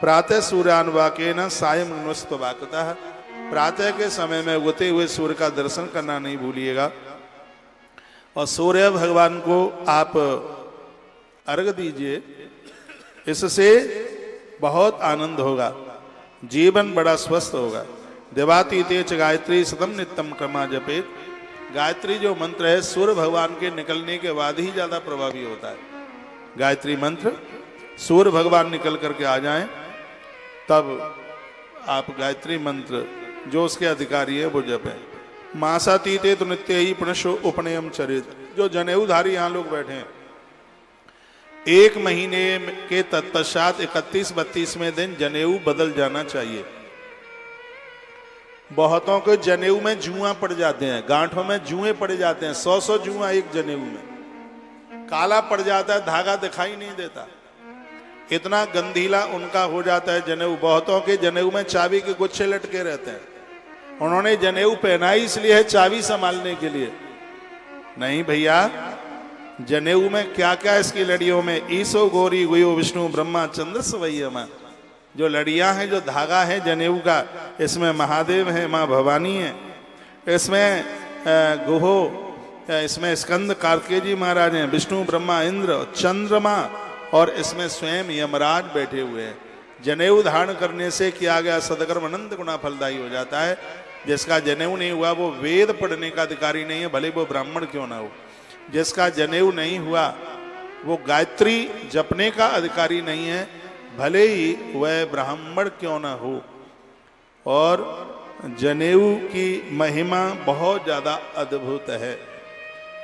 प्रातः सूर्यानुवाकेन सायं नुस्त्वाकतः, प्रातः के समय में उगते हुए सूर्य का दर्शन करना नहीं भूलिएगा। और सूर्य भगवान को आप अर्घ दीजिए, इससे बहुत आनंद होगा, जीवन बड़ा स्वस्थ होगा। देवातीते च गायत्री सतम नित्यम क्रमा जपेत। गायत्री जो मंत्र है सूर्य भगवान के निकलने के बाद ही ज्यादा प्रभावी होता है। गायत्री मंत्र सूर्य भगवान निकल करके आ जाएं तब आप गायत्री मंत्र जो उसके अधिकारी है वो जपें। मासातीते तो नित्य ही पुनशो उपनयम चरित। जो जनेऊधारी यहाँ लोग बैठे हैं, एक महीने के तत्पश्चात 31-32वें दिन जनेऊ बदल जाना चाहिए। बहुतों के जनेऊ में जुआ पड़ जाते हैं, गांठों में जुए पड़ जाते हैं, 100 जुआ एक जनेऊ में। काला पड़ जाता है, धागा दिखाई नहीं देता, इतना गंधीला उनका हो जाता है जनेऊ। बहुतों के जनेऊ में चाबी के गुच्छे लटके रहते हैं। उन्होंने जनेऊ पहना ही इसलिए है चाबी संभालने के लिए, नहीं भैया। जनेऊ में क्या क्या इसकी लड़ियों में, ईसो गौरी गुयो विष्णु ब्रह्मा चंद्र सवैयमा। जो लड़ियां हैं, जो धागा है जनेऊ का, इसमें महादेव है, माँ भवानी है, इसमें गुहो, इसमें स्कंद कार्तिकेय जी महाराज हैं, विष्णु ब्रह्मा इंद्र चंद्रमा, और इसमें स्वयं यमराज बैठे हुए हैं। जनेऊ धारण करने से किया गया सदकर्म अनंत गुना फलदायी हो जाता है। जिसका जनेऊ नहीं हुआ वो वेद पढ़ने का अधिकारी नहीं है, भले वो ब्राह्मण क्यों ना हो। जिसका जनेऊ नहीं हुआ वो गायत्री जपने का अधिकारी नहीं है, भले ही वह ब्राह्मण क्यों ना हो। और जनेऊ की महिमा बहुत ज्यादा अद्भुत है।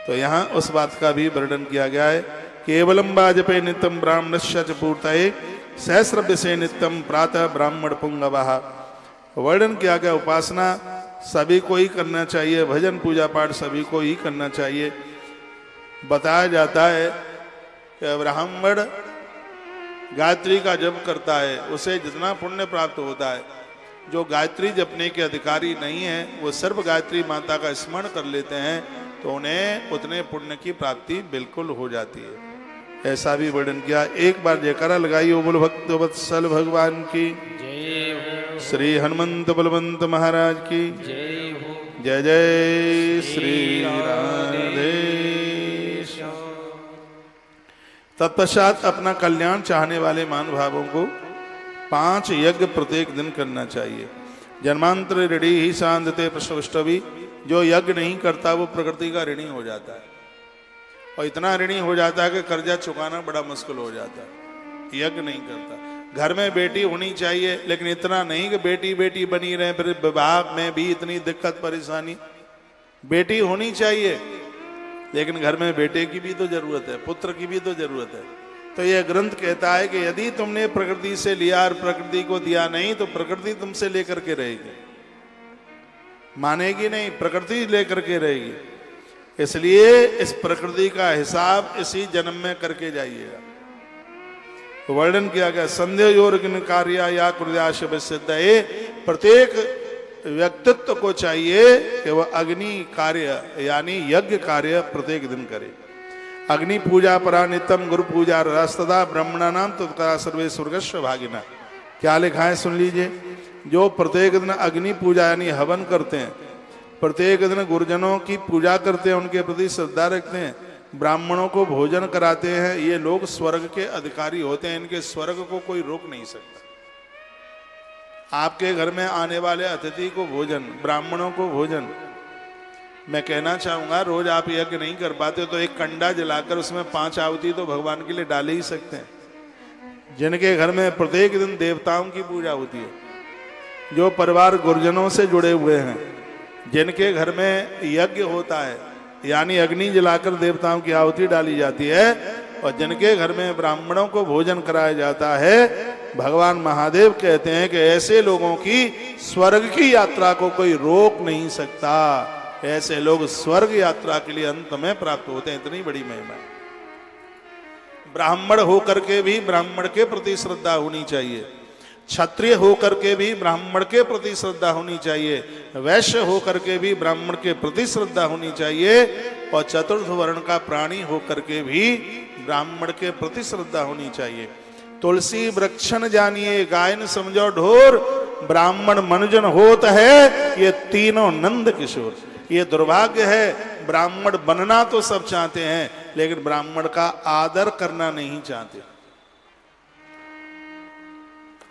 तो यहाँ उस बात का भी वर्णन किया गया है। केवलम वाजपे नित्यम ब्राह्मणस्य च पूर्तये सहस्रभ्य से नित्यम प्रातः ब्राह्मण पुंगवः। वर्णन किया गया उपासना सभी को ही करना चाहिए, भजन पूजा पाठ सभी को ही करना चाहिए। बताया जाता है कि ब्राह्मण गायत्री का जप करता है उसे जितना पुण्य प्राप्त होता है। जो गायत्री जपने के अधिकारी नहीं है वो सिर्फ गायत्री माता का स्मरण कर लेते हैं तो उन्हें उतने पुण्य की प्राप्ति बिल्कुल हो जाती है। ऐसा भी वर्णन किया। एक बार जयकारा लगाइए बोल भक्त वत्सल भगवान की जय हो। श्री हनुमंत बलवंत महाराज की जय हो। जय जय श्री राधे। तत्पश्चात अपना कल्याण चाहने वाले महानुभावों को 5 यज्ञ प्रत्येक दिन करना चाहिए। जन्मांतर ऋणी ही शांतते प्रश्नवि। जो यज्ञ नहीं करता वो प्रकृति का ऋणी हो जाता है, और इतना ऋणी हो जाता है कि कर्जा चुकाना बड़ा मुश्किल हो जाता है। यज्ञ नहीं करता। घर में बेटी होनी चाहिए, लेकिन इतना नहीं कि बेटी बेटी बनी रहे, फिर विवाह में भी इतनी दिक्कत परेशानी। बेटी होनी चाहिए लेकिन घर में बेटे की भी तो जरूरत है, पुत्र की भी तो जरूरत है। तो यह ग्रंथ कहता है कि यदि तुमने प्रकृति से लिया और प्रकृति को दिया नहीं तो प्रकृति तुमसे लेकर के रहेगी, मानेगी नहीं, प्रकृति लेकर के रहेगी। इसलिए इस प्रकृति का हिसाब इसी जन्म में करके जाइएगा। तो वर्णन किया गया संध्योर्घ्न कार्य या कृदयाश सिद्ध। प्रत्येक व्यक्तित्व को चाहिए कि वह अग्नि कार्य यानी यज्ञ कार्य प्रत्येक दिन करे। अग्नि पूजा परा नित्यम गुरु पूजा रास्तदा ब्रह्मणा नाम तत्का सर्वे स्वर्गस्व भागिना। क्या लिखा है सुन लीजिए। जो प्रत्येक दिन अग्नि पूजा यानी हवन करते हैं, प्रत्येक दिन गुरुजनों की पूजा करते हैं, उनके प्रति श्रद्धा रखते हैं, ब्राह्मणों को भोजन कराते हैं, ये लोग स्वर्ग के अधिकारी होते हैं। इनके स्वर्ग को कोई रोक नहीं सकता। आपके घर में आने वाले अतिथि को भोजन, ब्राह्मणों को भोजन। मैं कहना चाहूंगा रोज आप यज्ञ नहीं कर पाते तो एक कंडा जलाकर उसमें 5 आहुति तो भगवान के लिए डाल ही सकते हैं। जिनके घर में प्रत्येक दिन देवताओं की पूजा होती है, जो परिवार गुरुजनों से जुड़े हुए हैं, जिनके घर में यज्ञ होता है यानी अग्नि जलाकर देवताओं की आहुति डाली जाती है, और जिनके घर में ब्राह्मणों को भोजन कराया जाता है, भगवान महादेव कहते हैं कि ऐसे लोगों की स्वर्ग की यात्रा को कोई रोक नहीं सकता। ऐसे लोग स्वर्ग यात्रा के लिए अंत में प्राप्त होते हैं। इतनी बड़ी महिमा है। ब्राह्मण होकर के भी ब्राह्मण के प्रति श्रद्धा होनी चाहिए, क्षत्रिय होकर के भी ब्राह्मण के प्रति श्रद्धा होनी चाहिए, वैश्य होकर के भी ब्राह्मण के प्रति श्रद्धा होनी चाहिए, और चतुर्थ वर्ण का प्राणी होकर के भी ब्राह्मण के प्रति श्रद्धा होनी चाहिए। तुलसी वृक्षन जानिए, गायन समझो ढोर, ब्राह्मण मनुजन होत है, ये तीनों नंद किशोर। ये दुर्भाग्य है, ब्राह्मण बनना तो सब चाहते हैं, लेकिन ब्राह्मण का आदर करना नहीं चाहते।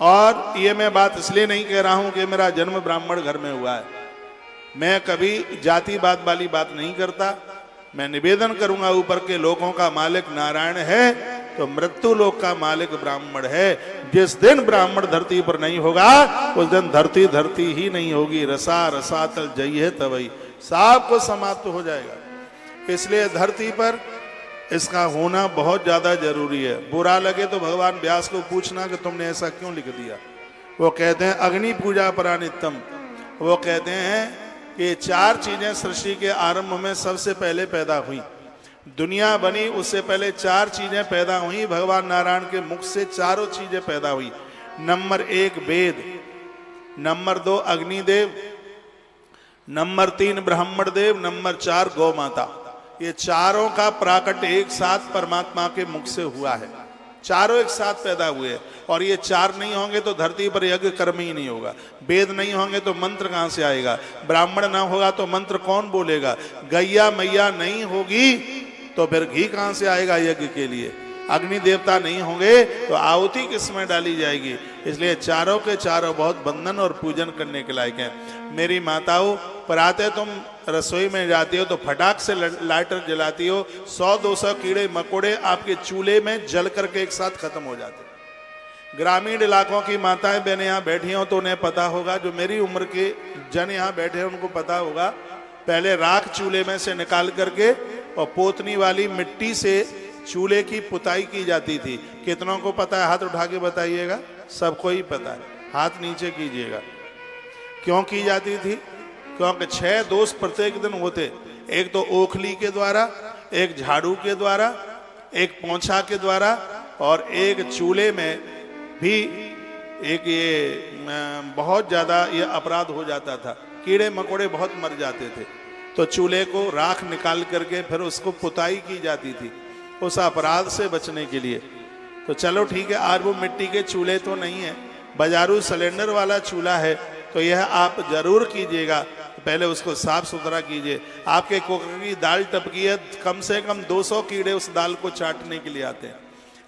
और ये मैं बात इसलिए नहीं कह रहा हूं कि मेरा जन्म ब्राह्मण घर में हुआ है। मैं कभी जातिवाद वाली बात नहीं करता। मैं निवेदन करूंगा, ऊपर के लोगों का मालिक नारायण है, तो मृत्यु लोक का मालिक ब्राह्मण है। जिस दिन ब्राह्मण धरती पर नहीं होगा, उस दिन धरती धरती ही नहीं होगी। रसा रसातल जई है तवई, सब कुछ समाप्त हो जाएगा। इसलिए धरती पर इसका होना बहुत ज्यादा जरूरी है। बुरा लगे तो भगवान व्यास को पूछना कि तुमने ऐसा क्यों लिख दिया। वो कहते हैं अग्नि पूजा परानित्यम। वो कहते हैं कि चार चीजें सृष्टि के आरंभ में सबसे पहले पैदा हुई। दुनिया बनी उससे पहले चार चीजें पैदा हुई। भगवान नारायण के मुख से चारों चीजें पैदा हुई। नंबर 1 वेद, नंबर 2 अग्निदेव, नंबर 3 ब्राह्मण देव, नंबर 4 गौ माता। ये चारों का प्राकट एक साथ परमात्मा के मुख से हुआ है। चारों एक साथ पैदा हुए। और ये चार नहीं होंगे तो धरती पर यज्ञ कर्म ही नहीं होगा। वेद नहीं होंगे तो मंत्र कहां से आएगा। ब्राह्मण ना होगा तो मंत्र कौन बोलेगा। गैया मैया नहीं होगी तो फिर घी कहां से आएगा यज्ञ के लिए। अग्नि देवता नहीं होंगे तो आहुति किसमें डाली जाएगी। इसलिए चारों के चारों बहुत बंधन और पूजन करने के लायक हैं। मेरी माताओं, प्रातः तुम रसोई में जाती हो तो फटाक से लाइटर जलाती हो, 100-200 कीड़े मकोड़े आपके चूल्हे में जल करके एक साथ खत्म हो जाते। ग्रामीण इलाकों की माताएं बहनें यहाँ बैठी हो तो उन्हें पता होगा, जो मेरी उम्र के जन यहाँ बैठे हैं उनको पता होगा, पहले राख चूल्हे में से निकाल करके और पोतनी वाली मिट्टी से चूल्हे की पुताई की जाती थी। कितनों को पता है, हाथ उठा के बताइएगा। सबको ही पता है, हाथ नीचे कीजिएगा। क्यों की जाती थी? क्योंकि 6 दोष प्रत्येक दिन होते। एक तो ओखली के द्वारा, एक झाड़ू के द्वारा, एक पोंछा के द्वारा, और एक चूल्हे में भी एक ये बहुत ज्यादा ये अपराध हो जाता था। कीड़े मकोड़े बहुत मर जाते थे, तो चूल्हे को राख निकाल करके फिर उसको पुताई की जाती थी उस अपराध से बचने के लिए। तो चलो ठीक है, आज वो मिट्टी के चूल्हे तो नहीं है, बाजारू सिलेंडर वाला चूल्हा है, तो यह आप जरूर कीजिएगा। पहले उसको साफ सुथरा कीजिए। आपके कुकर की दाल टपकी है, कम से कम 200 कीड़े उस दाल को चाटने के लिए आते हैं।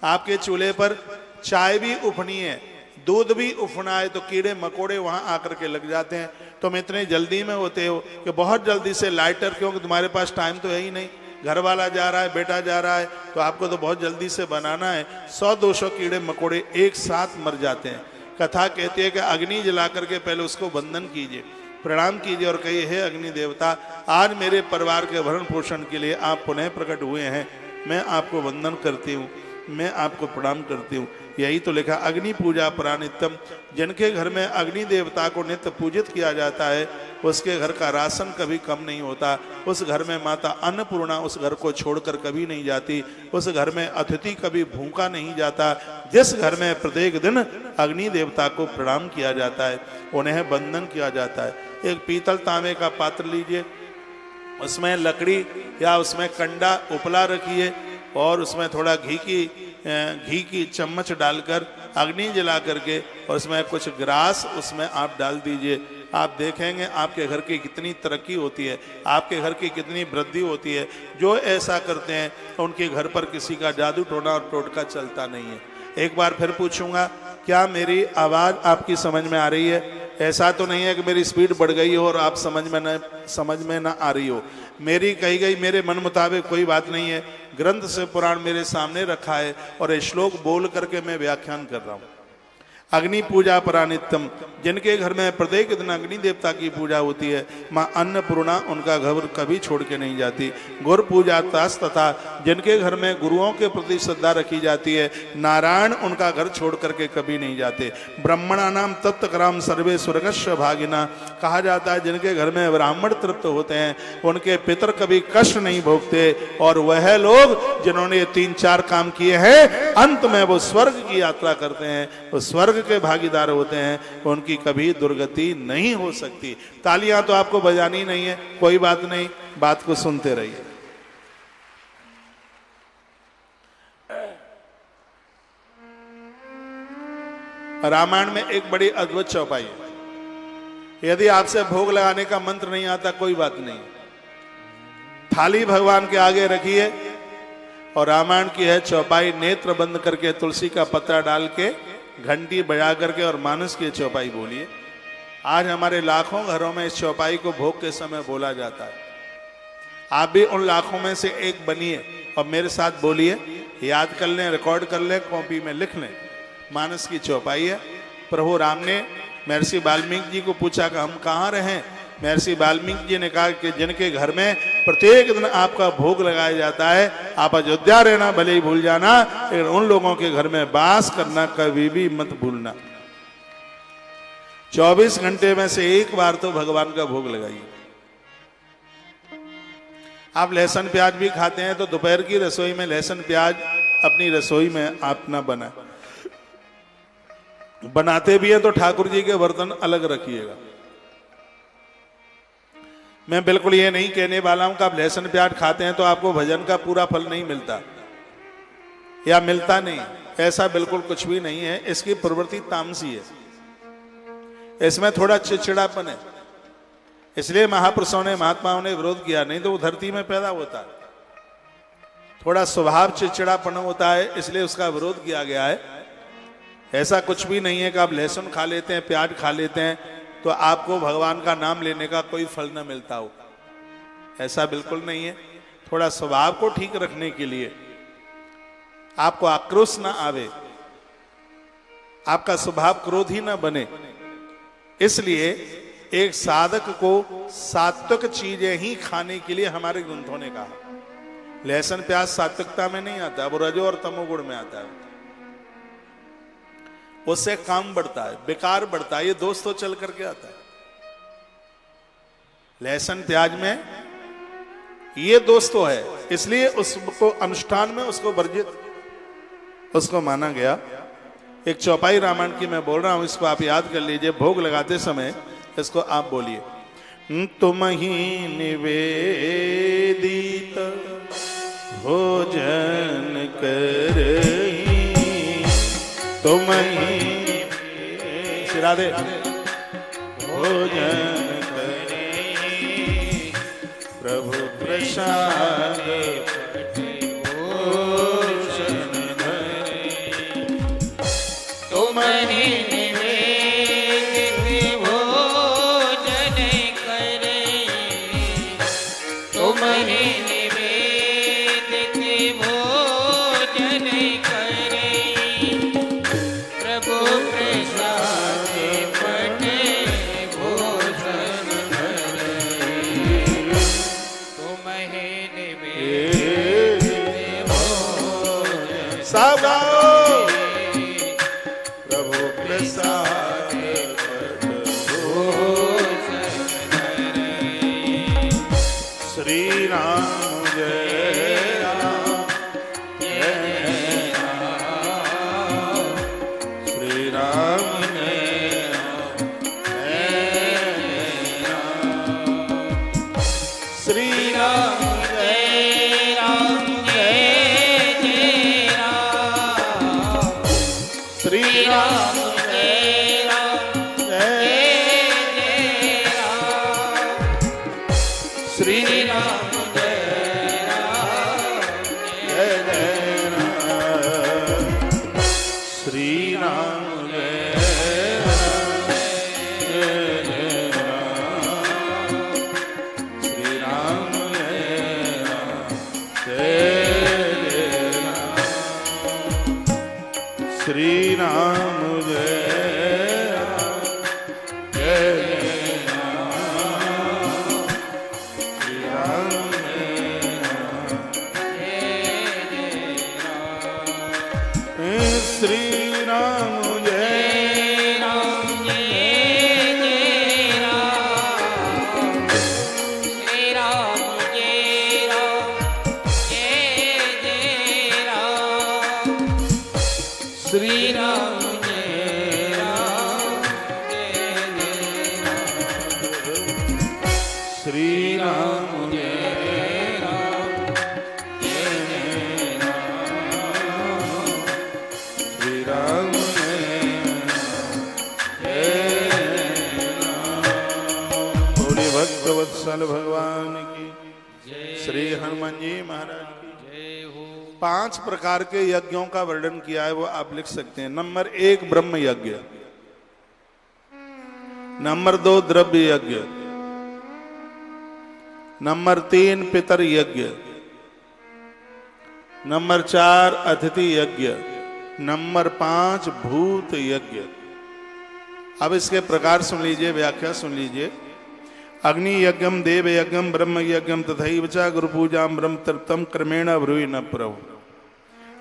आपके चूल्हे पर चाय भी उफनी है, दूध भी उफना है, तो कीड़े मकोड़े वहां आकर के लग जाते हैं। तुम इतने जल्दी में होते हो कि बहुत जल्दी से लाइटर, क्योंकि तुम्हारे पास टाइम तो है ही नहीं, घर वाला जा रहा है, बेटा जा रहा है, तो आपको तो बहुत जल्दी से बनाना है। 100-200 कीड़े मकोड़े एक साथ मर जाते हैं। कथा कहती है कि अग्नि जला करके पहले उसको वंदन कीजिए, प्रणाम कीजिए और कहिए, हे अग्नि देवता, आज मेरे परिवार के भरण पोषण के लिए आप पुनः प्रकट हुए हैं, मैं आपको वंदन करती हूँ, मैं आपको प्रणाम करती हूँ। यही तो लिखा, अग्नि पूजा परानित्यम। जिनके घर में अग्नि देवता को नित्य पूजित किया जाता है, उसके घर का राशन कभी कम नहीं होता। उस घर में माता अन्नपूर्णा उस घर को छोड़कर कभी नहीं जाती। उस घर में अतिथि कभी भूखा नहीं जाता। जिस घर में प्रत्येक दिन अग्नि देवता को प्रणाम किया जाता है, उन्हें वंदन किया जाता है। एक पीतल तांबे का पात्र लीजिए, उसमें लकड़ी या उसमें कंडा उपला रखिए और उसमें थोड़ा घी की चम्मच डालकर अग्नि जला करके और उसमें कुछ ग्रास उसमें आप डाल दीजिए। आप देखेंगे आपके घर की कितनी तरक्की होती है, आपके घर की कितनी वृद्धि होती है। जो ऐसा करते हैं उनके घर पर किसी का जादू टोना और टोटका चलता नहीं है। एक बार फिर पूछूंगा, क्या मेरी आवाज़ आपकी समझ में आ रही है? ऐसा तो नहीं है कि मेरी स्पीड बढ़ गई हो और आप समझ में ना आ रही हो। मेरी कही गई मेरे मन मुताबिक कोई बात नहीं है। ग्रंथ से पुराण मेरे सामने रखा है और श्लोक बोल करके मैं व्याख्यान कर रहा हूँ। अग्नि पूजा परानित्यम। जिनके घर में प्रत्येक दिन अग्नि देवता की पूजा होती है, माँ अन्नपूर्णा उनका घर कभी छोड़ के नहीं जाती। गुरु पूजा तास तथा जिनके घर में गुरुओं के प्रति श्रद्धा रखी जाती है, नारायण उनका घर छोड़ करके कभी नहीं जाते। ब्राह्मणा नाम तत्वक्राम सर्वे स्वर्गस्व भागिना। कहा जाता है जिनके घर में ब्राह्मण तृप्त होते हैं उनके पितर कभी कष्ट नहीं भोगते, और वह लोग जिन्होंने 3-4 काम किए हैं अंत में वो स्वर्ग की यात्रा करते हैं, वो स्वर्ग के भागीदार होते हैं, उनकी कभी दुर्गति नहीं हो सकती। तालियां तो आपको बजानी नहीं है, कोई बात नहीं, बात को सुनते रहिए। रामायण में एक बड़ी अद्भुत चौपाई है। यदि आपसे भोग लगाने का मंत्र नहीं आता कोई बात नहीं, थाली भगवान के आगे रखिए और रामायण की है चौपाई, नेत्र बंद करके तुलसी का पत्ता डाल के घंटी बजा करके और मानस की चौपाई बोलिए। आज हमारे लाखों घरों में इस चौपाई को भोग के समय बोला जाता है। आप भी उन लाखों में से एक बनिए और मेरे साथ बोलिए, याद कर लें, रिकॉर्ड कर लें, कॉपी में लिख लें। मानस की चौपाई है। प्रभु राम ने महर्षि वाल्मीकि जी को पूछा कि हम कहाँ रहें। महर्षि वाल्मीकि जी ने कहा कि जिनके घर में प्रत्येक दिन आपका भोग लगाया जाता है, आप अयोध्या रहना भले ही भूल जाना, लेकिन उन लोगों के घर में वास करना कभी भी मत भूलना। 24 घंटे में से एक बार तो भगवान का भोग लगाइए। आप लहसुन प्याज भी खाते हैं तो दोपहर की रसोई में लहसुन प्याज अपनी रसोई में आप ना बनाते भी हैं तो ठाकुर जी के बर्तन अलग रखिएगा। मैं बिल्कुल ये नहीं कहने वाला हूं कि आप लहसुन प्याज खाते हैं तो आपको भजन का पूरा फल नहीं मिलता या मिलता नहीं, ऐसा बिल्कुल कुछ भी नहीं है। इसकी प्रवृत्ति तामसी है, इसमें थोड़ा चिड़चिड़ापन है, इसलिए महापुरुषों ने महात्माओं ने विरोध किया, नहीं तो वो धरती में पैदा होता है। थोड़ा स्वभाव चिड़चिड़ापन होता है, इसलिए उसका विरोध किया गया है। ऐसा कुछ भी नहीं है कि आप लहसुन खा लेते हैं, प्याज खा लेते हैं तो आपको भगवान का नाम लेने का कोई फल न मिलता हो, ऐसा बिल्कुल नहीं है। थोड़ा स्वभाव को ठीक रखने के लिए आपको आक्रोश ना आवे, आपका स्वभाव क्रोधी ना बने, इसलिए एक साधक को सात्विक चीजें ही खाने के लिए हमारे ग्रंथों ने कहा। लहसुन प्याज सात्विकता में नहीं आता, वो रजो और तमोगुण में आता है। उससे काम बढ़ता है, विकार बढ़ता है, ये दोष तो चल करके आता है। लहसुन प्याज में ये दोष तो है, इसलिए उसको अनुष्ठान में उसको वर्जित उसको माना गया। एक चौपाई रामायण की मैं बोल रहा हूं, इसको आप याद कर लीजिए। भोग लगाते समय इसको आप बोलिए, तुम ही निवेदित भोजन करही, तुम ही राधे भोजन करे, प्रभु प्रसाद भोजन धरे, तुम ही निवेदित भोजन करे, तुम ही निवेदित भोजन करे, प्रभु प्रसाद पटे भोजन धरे, तुम ही निवेदित भोजन सब गाओ, प्रभु प्रसाद भोजन धरे। श्री राम जय राम जय राम, श्री राम जय राम, श्री राम जय राम जय जय राम, श्री राम जय राम जय जय राम, श्री राम जय भक्तवत्सल भगवान की, श्री हनुमान जी महाराज की। 5 प्रकार के यज्ञों का वर्णन किया है, वो आप लिख सकते हैं। नंबर 1 ब्रह्म यज्ञ, नंबर 2 द्रव्य यज्ञ, नंबर 3 पितर यज्ञ, नंबर 4 अतिथि यज्ञ, नंबर 5 भूत यज्ञ। अब इसके प्रकार सुन लीजिए, व्याख्या सुन लीजिए। अग्नि यज्ञम देव यज्ञम ब्रह्म यज्ञम तथैव च गुरु पूजाम ब्रह्म तृप्तम क्रमेण ब्रूहि न प्रभु।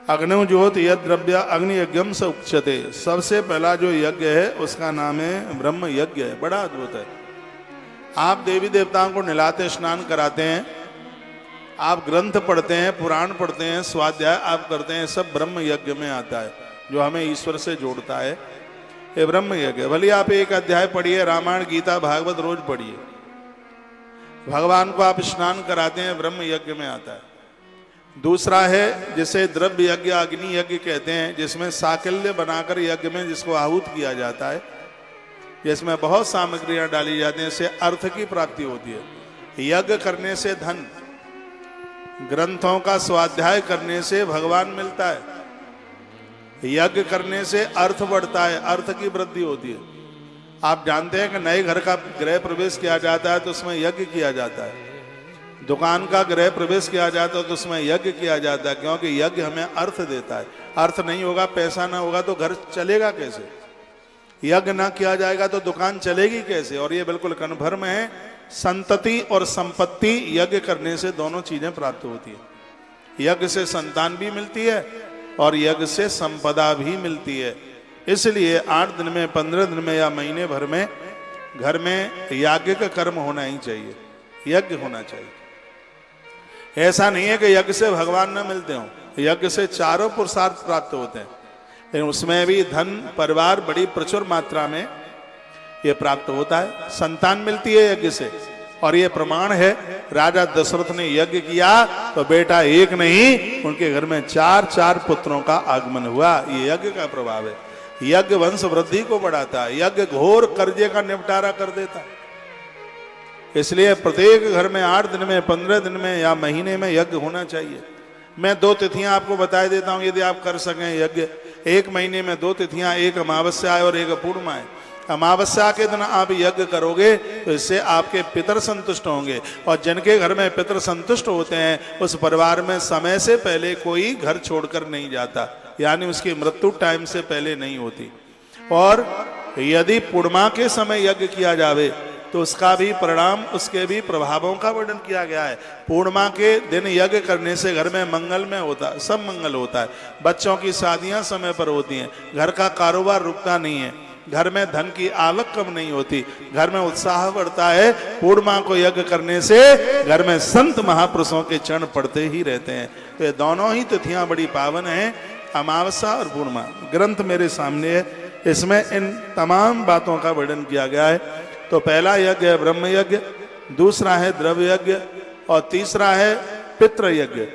अग्नि ज्योत यद द्रव्य अग्नि यज्ञम स उच्यते। सबसे पहला जो यज्ञ है उसका नाम है ब्रह्म यज्ञ है। बड़ा अद्भुत है। आप देवी देवताओं को नहलाते स्नान कराते हैं, आप ग्रंथ पढ़ते हैं, पुराण पढ़ते हैं, स्वाध्याय आप करते हैं, सब ब्रह्म यज्ञ में आता है, जो हमें ईश्वर से जोड़ता है। ये ब्रह्म यज्ञ। भले आप एक अध्याय पढ़िए, रामायण गीता भागवत रोज पढ़िए, भगवान को आप स्नान कराते हैं, ब्रह्म यज्ञ में आता है। दूसरा है जिसे द्रव्य यज्ञ अग्नि यज्ञ कहते हैं, जिसमें साकल्य बनाकर यज्ञ में जिसको आहूत किया जाता है, जिसमें बहुत सामग्रियां डाली जाती हैं, इससे अर्थ की प्राप्ति होती है। यज्ञ करने से धन, ग्रंथों का स्वाध्याय करने से भगवान मिलता है, यज्ञ करने से अर्थ बढ़ता है, अर्थ की वृद्धि होती है। आप जानते हैं कि नए घर का गृह प्रवेश किया जाता है तो उसमें यज्ञ किया जाता है, दुकान का गृह प्रवेश किया जाता है तो उसमें यज्ञ किया जाता है, क्योंकि यज्ञ हमें अर्थ देता है। अर्थ नहीं होगा, पैसा ना होगा तो घर चलेगा कैसे? यज्ञ ना किया जाएगा तो दुकान चलेगी कैसे? और ये बिल्कुल कन्फर्म है, संतति और संपत्ति यज्ञ करने से दोनों चीजें प्राप्त होती है। यज्ञ से संतान भी मिलती है और यज्ञ से संपदा भी मिलती है। इसलिए 8 दिन में, 15 दिन में या महीने भर में घर में याज्ञ का कर्म होना ही चाहिए, यज्ञ होना चाहिए। ऐसा नहीं है कि यज्ञ से भगवान न मिलते हों, यज्ञ से चारों पुरुषार्थ प्राप्त होते हैं, लेकिन उसमें भी धन परिवार बड़ी प्रचुर मात्रा में ये प्राप्त होता है, संतान मिलती है यज्ञ से। और ये प्रमाण है, राजा दशरथ ने यज्ञ किया तो बेटा एक नहीं, उनके घर में 4 पुत्रों का आगमन हुआ। ये यज्ञ का प्रभाव है। यज्ञ वंश वृद्धि को बढ़ाता है, यज्ञ घोर कर्जे का निपटारा कर देता है। इसलिए प्रत्येक घर में 8 दिन में, 15 दिन में या महीने में यज्ञ होना चाहिए। मैं 2 तिथियां आपको बता देता हूं, यदि आप कर सकें यज्ञ। 1 महीने में 2 तिथियां, एक अमावस्या है और एक पूर्णिमा है। अमावस्या के दिन आप यज्ञ करोगे तो इससे आपके पितर संतुष्ट होंगे, और जिनके घर में पितर संतुष्ट होते हैं उस परिवार में समय से पहले कोई घर छोड़कर नहीं जाता, यानी उसकी मृत्यु टाइम से पहले नहीं होती। और यदि पूर्णिमा के समय यज्ञ किया जावे तो उसका भी परिणाम, उसके भी प्रभावों का वर्णन किया गया है। पूर्णिमा के दिन यज्ञ करने से घर में मंगलमय होता है, सब मंगल होता है, बच्चों की शादियां समय पर होती हैं, घर का कारोबार रुकता नहीं है, घर में धन की आवक कम नहीं होती, घर में उत्साह बढ़ता है। पूर्णिमा को यज्ञ करने से घर में संत महापुरुषों के चरण पड़ते ही रहते हैं। तो ये दोनों ही तिथियां बड़ी पावन हैं, अमावस्या और पूर्णिमा। ग्रंथ मेरे सामने है, इसमें इन तमाम बातों का वर्णन किया गया है। तो पहला यज्ञ है ब्रह्म यज्ञ, दूसरा है द्रव्य यज्ञ, और तीसरा है पितृ यज्ञ।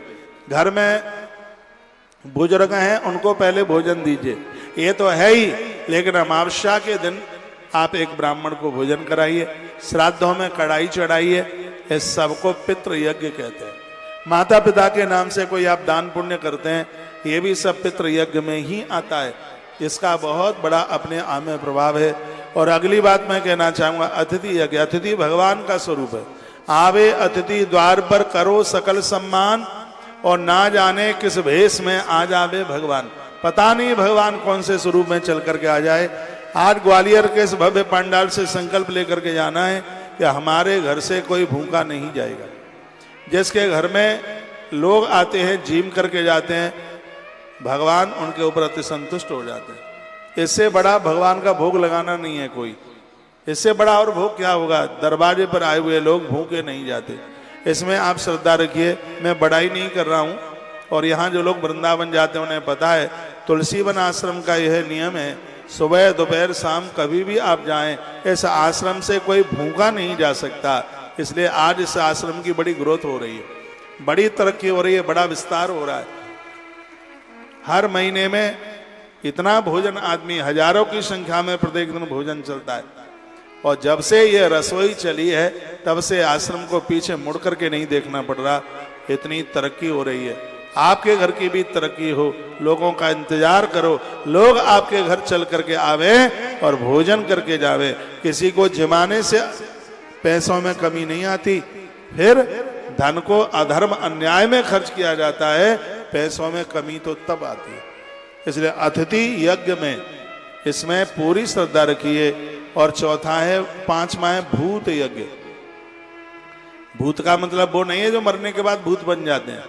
घर में बुजुर्ग हैं, उनको पहले भोजन दीजिए, ये तो है ही, लेकिन अमावस्या के दिन आप एक ब्राह्मण को भोजन कराइए, श्राद्धों में कढ़ाई चढ़ाइए, इस सबको पितृ यज्ञ कहते हैं। माता पिता के नाम से कोई आप दान पुण्य करते हैं, ये भी सब पितृ यज्ञ में ही आता है। इसका बहुत बड़ा अपने आप में प्रभाव है। और अगली बात मैं कहना चाहूंगा, अतिथि यज्ञ। अतिथि भगवान का स्वरूप है। आवे अतिथि द्वार पर करो सकल सम्मान, और ना जाने किस भेष में आ जावे भगवान। पता नहीं भगवान कौन से स्वरूप में चल करके आ जाए। आज ग्वालियर के इस भव्य पंडाल से संकल्प लेकर के जाना है कि हमारे घर से कोई भूखा नहीं जाएगा। जिसके घर में लोग आते हैं, जीम करके जाते हैं, भगवान उनके ऊपर अति संतुष्ट हो जाते हैं। इससे बड़ा भगवान का भोग लगाना नहीं है कोई। इससे बड़ा और भोग क्या होगा? दरवाजे पर आए हुए लोग भूखे नहीं जाते। इसमें आप श्रद्धा रखिए। मैं बड़ाई नहीं कर रहा हूँ, और यहाँ जो लोग वृंदावन जाते हैं उन्हें पता है, तुलसीवन आश्रम का यह नियम है, सुबह दोपहर शाम कभी भी आप जाएं, इस आश्रम से कोई भूखा नहीं जा सकता। इसलिए आज इस आश्रम की बड़ी ग्रोथ हो रही है, बड़ी तरक्की हो रही है, बड़ा विस्तार हो रहा है। हर महीने में इतना भोजन, आदमी हजारों की संख्या में प्रत्येक दिन भोजन चलता है। और जब से ये रसोई चली है तब से आश्रम को पीछे मुड़ करके नहीं देखना पड़ रहा, इतनी तरक्की हो रही है। आपके घर की भी तरक्की हो, लोगों का इंतजार करो, लोग आपके घर चल करके आवे और भोजन करके जावे। किसी को जमाने से पैसों में कमी नहीं आती, फिर धन को अधर्म अन्याय में खर्च किया जाता है, पैसों में कमी तो तब आती है। इसलिए अतिथि यज्ञ में इसमें पूरी श्रद्धा रखिए। और चौथा है, पांचवा है भूत यज्ञ। भूत का मतलब वो नहीं है जो मरने के बाद भूत बन जाते हैं,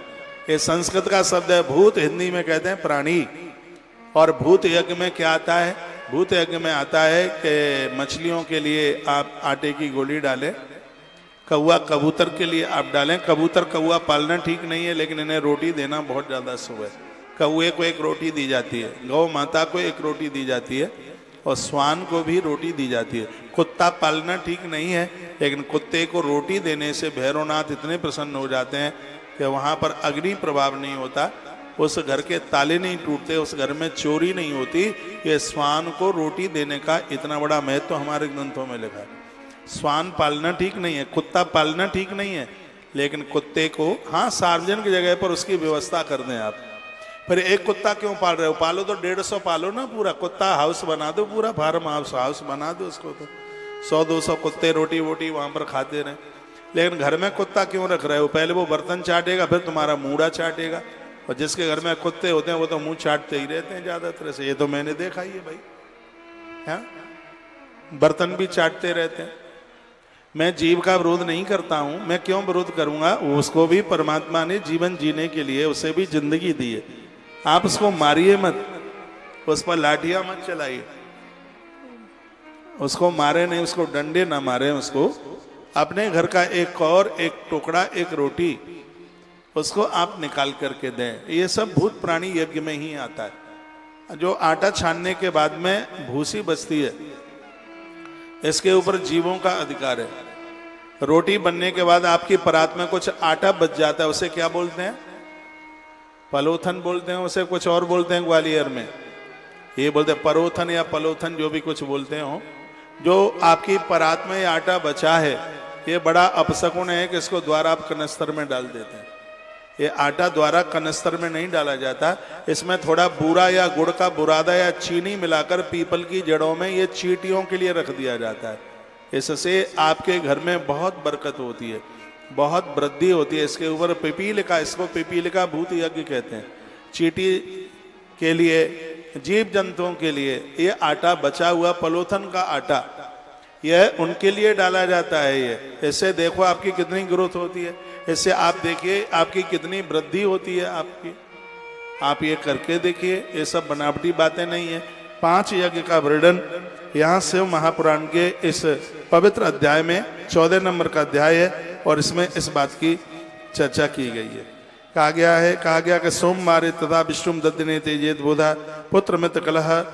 ये संस्कृत का शब्द है। भूत हिंदी में कहते हैं प्राणी। और भूत यज्ञ में क्या आता है? भूत यज्ञ में आता है कि मछलियों के लिए आप आटे की गोली डालें, कौआ कबूतर के लिए आप डालें। कबूतर कौआ पालना ठीक नहीं है, लेकिन इन्हें रोटी देना बहुत ज़्यादा शुभ है। कौए को एक रोटी दी जाती है, गौ माता को एक रोटी दी जाती है, और स्वान को भी रोटी दी जाती है। कुत्ता पालना ठीक नहीं है, लेकिन कुत्ते को रोटी देने से भैरवनाथ इतने प्रसन्न हो जाते हैं कि वहाँ पर अग्नि प्रभाव नहीं होता, उस घर के ताले नहीं टूटते, उस घर में चोरी नहीं होती। ये स्वान को रोटी देने का इतना बड़ा महत्व तो हमारे ग्रंथों में लिखा है। स्वान पालना ठीक नहीं है, कुत्ता पालना ठीक नहीं है, लेकिन कुत्ते को हाँ सार्वजनिक जगह पर उसकी व्यवस्था कर दें आप। फिर एक कुत्ता क्यों पाल रहे हो? पालो तो 150 पालो ना, पूरा कुत्ता हाउस बना दो, पूरा फार्म हाउस बना दो उसको, तो 100-200 कुत्ते रोटी वोटी वहां पर खाते रहे। लेकिन घर में कुत्ता क्यों रख रहे हो? पहले वो बर्तन चाटेगा, फिर तुम्हारा मूड़ा चाटेगा। और जिसके घर में कुत्ते होते हैं वो तो मुंह चाटते ही रहते हैं ज्यादातर से, ये तो मैंने देखा ही है भाई। हाँ, बर्तन भी चाटते रहते हैं। मैं जीव का विरोध नहीं करता हूं, मैं क्यों विरोध करूंगा? उसको भी परमात्मा ने जीवन जीने के लिए उसे भी जिंदगी दी है। आप उसको मारिए मत, उस पर लाठियां मत चलाइए, उसको मारे नहीं, उसको डंडे ना मारे, उसको अपने घर का एक और एक टुकड़ा एक रोटी उसको आप निकाल करके दें। ये सब भूत प्राणी यज्ञ में ही आता है। जो आटा छानने के बाद में भूसी बचती है, इसके ऊपर जीवों का अधिकार है। रोटी बनने के बाद आपकी परात में कुछ आटा बच जाता है, उसे क्या बोलते हैं? पलोथन बोलते हैं, उसे कुछ और बोलते हैं ग्वालियर में, ये बोलते हैं परोथन या पलोथन, जो भी कुछ बोलते हो। जो आपकी परात में आटा बचा है, ये बड़ा अपशकुन है कि इसको द्वारा आप कनस्तर में डाल देते हैं। ये आटा द्वारा कनस्तर में नहीं डाला जाता, इसमें थोड़ा बूरा या गुड़ का बुरादा या चीनी मिलाकर पीपल की जड़ों में ये चींटियों के लिए रख दिया जाता है। इससे आपके घर में बहुत बरकत होती है, बहुत वृद्धि होती है। इसके ऊपर पिपील का, इसको पिपील का भूत यज्ञ कहते हैं। चींटी के लिए, जीव जंतुओं के लिए ये आटा बचा हुआ पलोथन का आटा, यह उनके लिए डाला जाता है। ये इससे देखो आपकी कितनी ग्रोथ होती है, इससे आप देखिए आपकी कितनी वृद्धि होती है आपकी। आप ये करके देखिए, ये सब बनावटी बातें नहीं है। 5 यज्ञ का वर्णन यहाँ शिव महापुराण के इस पवित्र अध्याय में 14 नंबर का अध्याय है, और इसमें इस बात की चर्चा की गई है। कहा गया कि सोमवारे तथा विष्णु दद्दिने तेजेत बोधा पुत्र मित्र कलह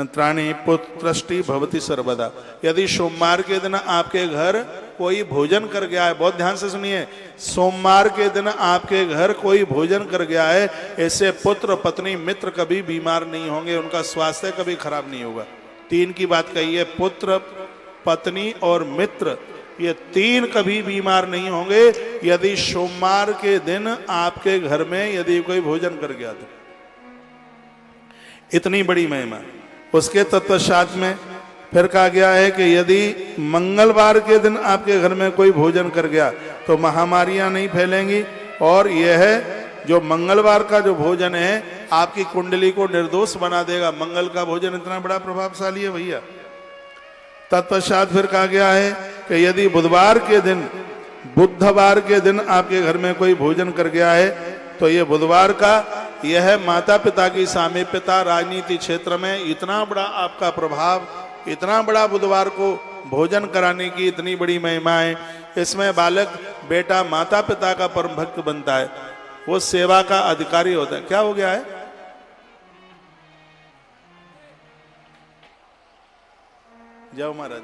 त्राणी पुत्रष्टि भवती सर्वदा। यदि सोमवार के दिन आपके घर कोई भोजन कर गया है, बहुत ध्यान से सुनिए, सोमवार के दिन आपके घर कोई भोजन कर गया है, ऐसे पुत्र पत्नी मित्र कभी बीमार नहीं होंगे, उनका स्वास्थ्य कभी खराब नहीं होगा। 3 की बात कही है, पुत्र पत्नी और मित्र, ये 3 कभी बीमार नहीं होंगे यदि सोमवार के दिन आपके घर में यदि कोई भोजन कर गया तो। इतनी बड़ी महिमा। उसके तत्पश्चात में फिर कहा गया है कि यदि मंगलवार के दिन आपके घर में कोई भोजन कर गया तो महामारियां नहीं फैलेंगी, और यह है जो मंगलवार का जो भोजन है आपकी कुंडली को निर्दोष बना देगा। मंगल का भोजन इतना बड़ा प्रभावशाली है भैया। तत्पश्चात फिर कहा गया है कि यदि बुधवार के दिन आपके घर में कोई भोजन कर गया है तो ये बुधवार का, यह है माता पिता की सामीप्यता, राजनीति क्षेत्र में इतना बड़ा आपका प्रभाव, इतना बड़ा बुधवार को भोजन कराने की इतनी बड़ी महिमा है। इसमें बालक बेटा माता पिता का परम भक्त बनता है, वो सेवा का अधिकारी होता है। क्या हो गया है? जाओ महाराज।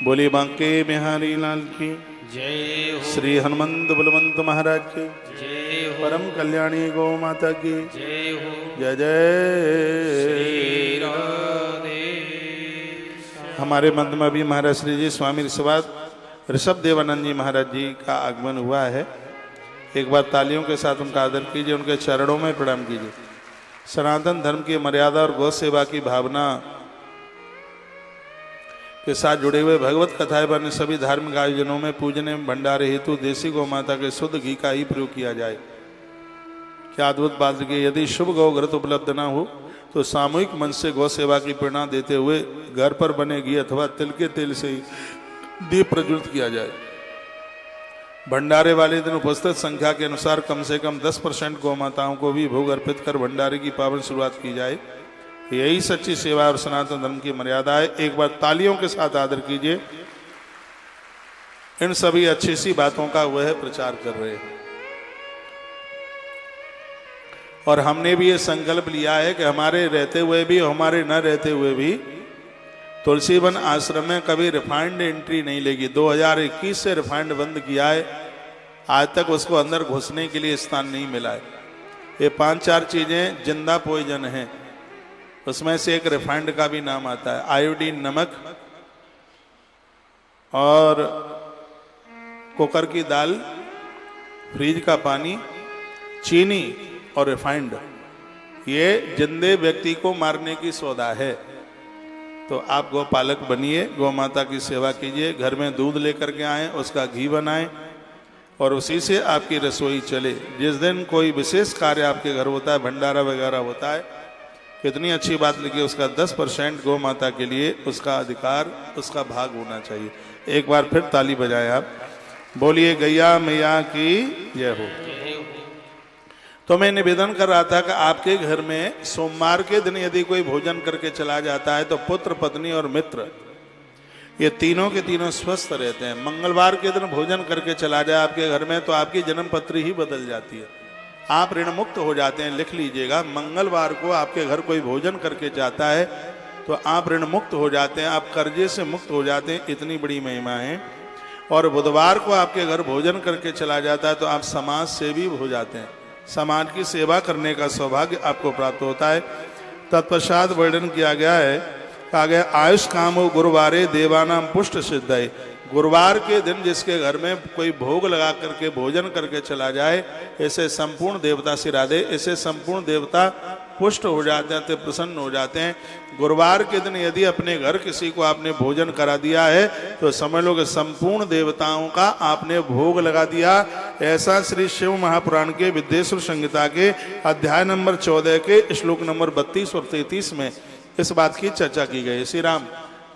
बोली बांके बिहारी लाल की जय हो श्री हनुमंत बलवंत महाराज की जय हो परम कल्याणी गौ माता की जय हो जय जय। श्री राधे हमारे मंत्र में भी महाराज श्री जी स्वामी ऋषभ देवानंद जी महाराज जी का आगमन हुआ है। एक बार तालियों के साथ उनका आदर कीजिए, उनके चरणों में प्रणाम कीजिए। सनातन धर्म की मर्यादा और गौ सेवा की भावना के साथ जुड़े हुए भगवत कथाएं बने सभी धार्मिक आयोजनों में पूजने में भंडारे हेतु देसी गौ माता के शुद्ध घी का ही प्रयोग किया जाए। क्या अद्भुत बात है। यदि शुभ गौ घृत उपलब्ध ना हो तो सामूहिक मन से गौ सेवा की प्रेरणा देते हुए घर पर बने घी अथवा तिल के तेल से ही दीप प्रज्वलित किया जाए। भंडारे वाले दिन उपस्थित संख्या के अनुसार कम से कम 10% गौ माताओं को भी भोग अर्पित कर भंडारे की पावन शुरुआत की जाए। यही सच्ची सेवा और सनातन धर्म की मर्यादा है। एक बार तालियों के साथ आदर कीजिए। इन सभी अच्छी सी बातों का वह प्रचार कर रहे हैं और हमने भी ये संकल्प लिया है कि हमारे रहते हुए भी हमारे न रहते हुए भी तुलसीवन आश्रम में कभी रिफाइंड एंट्री नहीं लेगी। 2021 से रिफाइंड बंद किया है, आज तक उसको अंदर घुसने के लिए स्थान नहीं मिला है। ये 5-4 चीजें जिंदा पॉइजन हैं, उसमें से एक रिफाइंड का भी नाम आता है। आयोडीन नमक और कुकर की दाल, फ्रिज का पानी, चीनी और रिफाइंड, ये जिंदे व्यक्ति को मारने की सौदा है। तो आप गौपालक बनिए, गौ माता की सेवा कीजिए, घर में दूध लेकर के आएँ, उसका घी बनाएं और उसी से आपकी रसोई चले। जिस दिन कोई विशेष कार्य आपके घर होता है, भंडारा वगैरह होता है, कितनी अच्छी बात लिखी, उसका 10% गौ माता के लिए उसका अधिकार, उसका भाग होना चाहिए। एक बार फिर ताली बजाएं आप, बोलिए गैया मैया की जय हो। तो मैं निवेदन कर रहा था कि आपके घर में सोमवार के दिन यदि कोई भोजन करके चला जाता है तो पुत्र, पत्नी और मित्र ये तीनों के तीनों स्वस्थ रहते हैं। मंगलवार के दिन भोजन करके चला जाए आपके घर में तो आपकी जन्म पत्री ही बदल जाती है, आप ऋण मुक्त हो जाते हैं। लिख लीजिएगा, मंगलवार को आपके घर कोई भोजन करके जाता है तो आप ऋण मुक्त हो जाते हैं, आप कर्जे से मुक्त हो जाते हैं। इतनी बड़ी महिमा है। और बुधवार को आपके घर भोजन करके चला जाता है तो आप समाज सेवी हो जाते हैं, समाज की सेवा करने का सौभाग्य आपको प्राप्त होता है। तत्पश्चात वर्णन किया गया है, कहा गया आयुष कामो गुरुवारे देवानाम पुष्ट सिद्धाय। गुरुवार के दिन जिसके घर में कोई भोग लगा करके भोजन करके चला जाए, ऐसे संपूर्ण देवता सिरादे, ऐसे संपूर्ण देवता पुष्ट हो जाते हैं, प्रसन्न हो जाते हैं। गुरुवार के दिन यदि अपने घर किसी को आपने भोजन करा दिया है तो समझ लो कि संपूर्ण देवताओं का आपने भोग लगा दिया। ऐसा श्री शिव महापुराण के विद्येश्वर संहिता के अध्याय नंबर 14 के श्लोक नंबर 32 और 33 में इस बात की चर्चा की गई। श्री राम,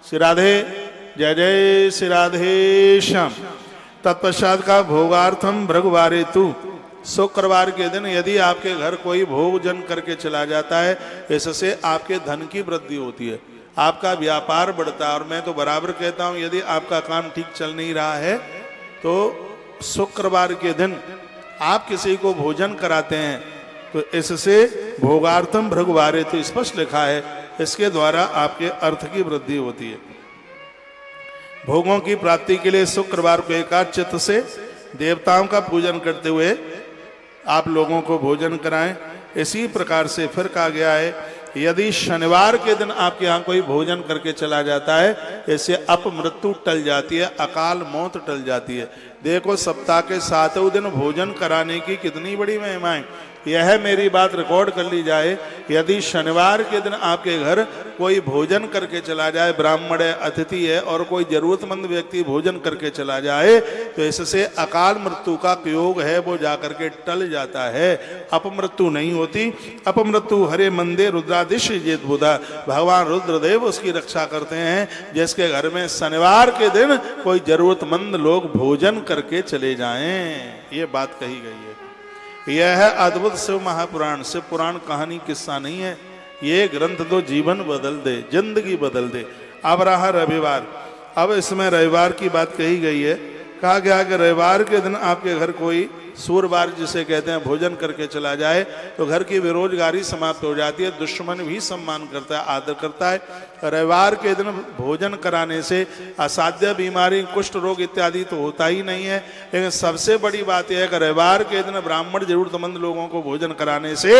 श्री राधे, जय जय श्री राधे श्याम। तत्पश्चात का भोगार्थम भृगुवारे तू, शुक्रवार के दिन यदि आपके घर कोई भोजन करके चला जाता है, इससे आपके धन की वृद्धि होती है, आपका व्यापार बढ़ता है। और मैं तो बराबर कहता हूं यदि आपका काम ठीक चल नहीं रहा है तो शुक्रवार के दिन आप किसी को भोजन कराते हैं तो इससे भोगार्थम भृगुवारे तो स्पष्ट लिखा है, इसके द्वारा आपके अर्थ की वृद्धि होती है। भोगों की प्राप्ति के लिए शुक्रवार को एकाग्र चित्त से देवताओं का पूजन करते हुए आप लोगों को भोजन कराएं। इसी प्रकार से फिर कहा गया है, यदि शनिवार के दिन आपके यहाँ कोई भोजन करके चला जाता है, इससे अपमृत्यु टल जाती है, अकाल मौत टल जाती है। देखो, सप्ताह के 7वें दिन भोजन कराने की कितनी बड़ी महिमा है। यह मेरी बात रिकॉर्ड कर ली जाए, यदि शनिवार के दिन आपके घर कोई भोजन करके चला जाए, ब्राह्मण है, अतिथि है और कोई जरूरतमंद व्यक्ति भोजन करके चला जाए, तो इससे अकाल मृत्यु का योग है वो जाकर के टल जाता है, अपमृत्यु नहीं होती। अपमृत्यु हरे मंदे रुद्रादिश जेत बुधा, भगवान रुद्रदेव उसकी रक्षा करते हैं जिसके घर में शनिवार के दिन कोई जरूरतमंद लोग भोजन करके चले जाएं। ये बात कही गई है। यह है अद्भुत शिव महापुराण। शिव पुराण कहानी किस्सा नहीं है, ये ग्रंथ तो जीवन बदल दे, जिंदगी बदल दे। अब रहा रविवार, अब इसमें रविवार की बात कही गई है। कहा गया कि रविवार के दिन आपके घर कोई सूरबार जिसे कहते हैं भोजन करके चला जाए तो घर की बेरोजगारी समाप्त हो जाती है, दुश्मन भी सम्मान करता है, आदर करता है। रविवार के दिन भोजन कराने से असाध्य बीमारी, कुष्ठ रोग इत्यादि तो होता ही नहीं है, लेकिन सबसे बड़ी बात यह है कि रविवार के दिन ब्राह्मण जरूरतमंद लोगों को भोजन कराने से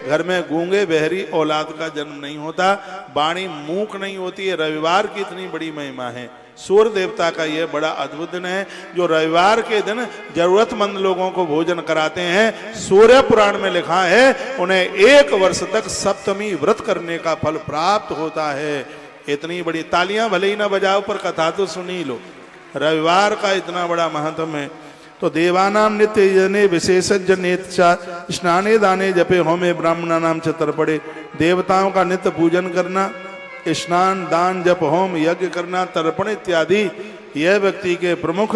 घर में गूंगे बहरी औलाद का जन्म नहीं होता, वाणी मूक नहीं होती है। रविवार की इतनी बड़ी महिमा है। सूर्य देवता का यह बड़ा अद्भुत दिन है जो रविवार के दिन जरूरतमंद लोगों को भोजन कराते हैं। सूर्य पुराण में लिखा है उन्हें 1 वर्ष तक सप्तमी व्रत करने का फल प्राप्त होता है। इतनी बड़ी, तालियां भले ही ना बजाओ पर कथा तो सुनी लो। रविवार का इतना बड़ा महत्व है। तो देवानाम नित्य जने विशेषज्ञ नेत्या स्नाने दाने जपे होमे ब्राह्मणा नाम चतर पड़े। देवताओं का नित्य पूजन करना, स्नान दान जप होम यज्ञ करना, तर्पण इत्यादि यह व्यक्ति के प्रमुख,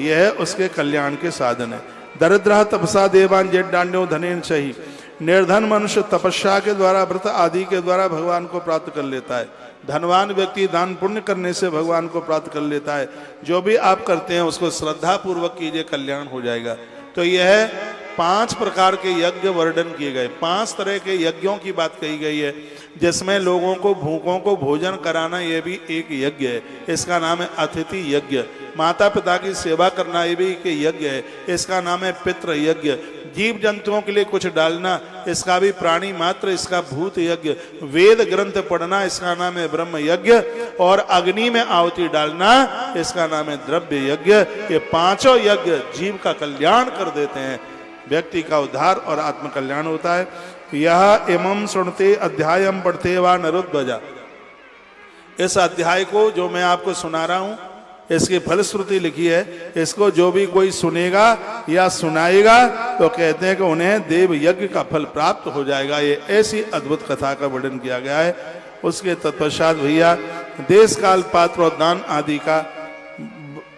यह उसके कल्याण के साधन है। दरिद्र तपसा देवान जेडान्यो धनेन सही। निर्धन मनुष्य तपस्या के द्वारा, व्रत आदि के द्वारा भगवान को प्राप्त कर लेता है। धनवान व्यक्ति दान पुण्य करने से भगवान को प्राप्त कर लेता है। जो भी आप करते हैं उसको श्रद्धा पूर्वक कीजिए, कल्याण हो जाएगा। तो यह 5 प्रकार के यज्ञ वर्णन किए गए, 5 तरह के यज्ञों की बात कही गई है, जिसमें लोगों को, भूखों को भोजन कराना यह भी एक यज्ञ है। इसका नाम है अतिथि यज्ञ। माता पिता की सेवा करना ये भी एक यज्ञ है, इसका नाम है पितृ यज्ञ। जीव जंतुओं के लिए कुछ डालना, इसका भी प्राणी मात्र, इसका भूत यज्ञ। वेद ग्रंथ पढ़ना, इसका नाम है ब्रह्म यज्ञ। और अग्नि में आहुति डालना, इसका नाम है द्रव्य यज्ञ। ये 5 यज्ञ जीव का कल्याण कर देते हैं, व्यक्ति का उद्धार और आत्म कल्याण होता है। यह इमं सुनते अध्यायम पढ़ते वा नरोध्वजा। इस अध्याय को जो मैं आपको सुना रहा हूं, इसकी फलश्रुति लिखी है। इसको जो भी कोई सुनेगा या सुनाएगा तो कहते हैं कि उन्हें देव यज्ञ का फल प्राप्त हो जाएगा। ये ऐसी अद्भुत कथा का वर्णन किया गया है। उसके तत्पश्चात भैया देश काल पात्र और दान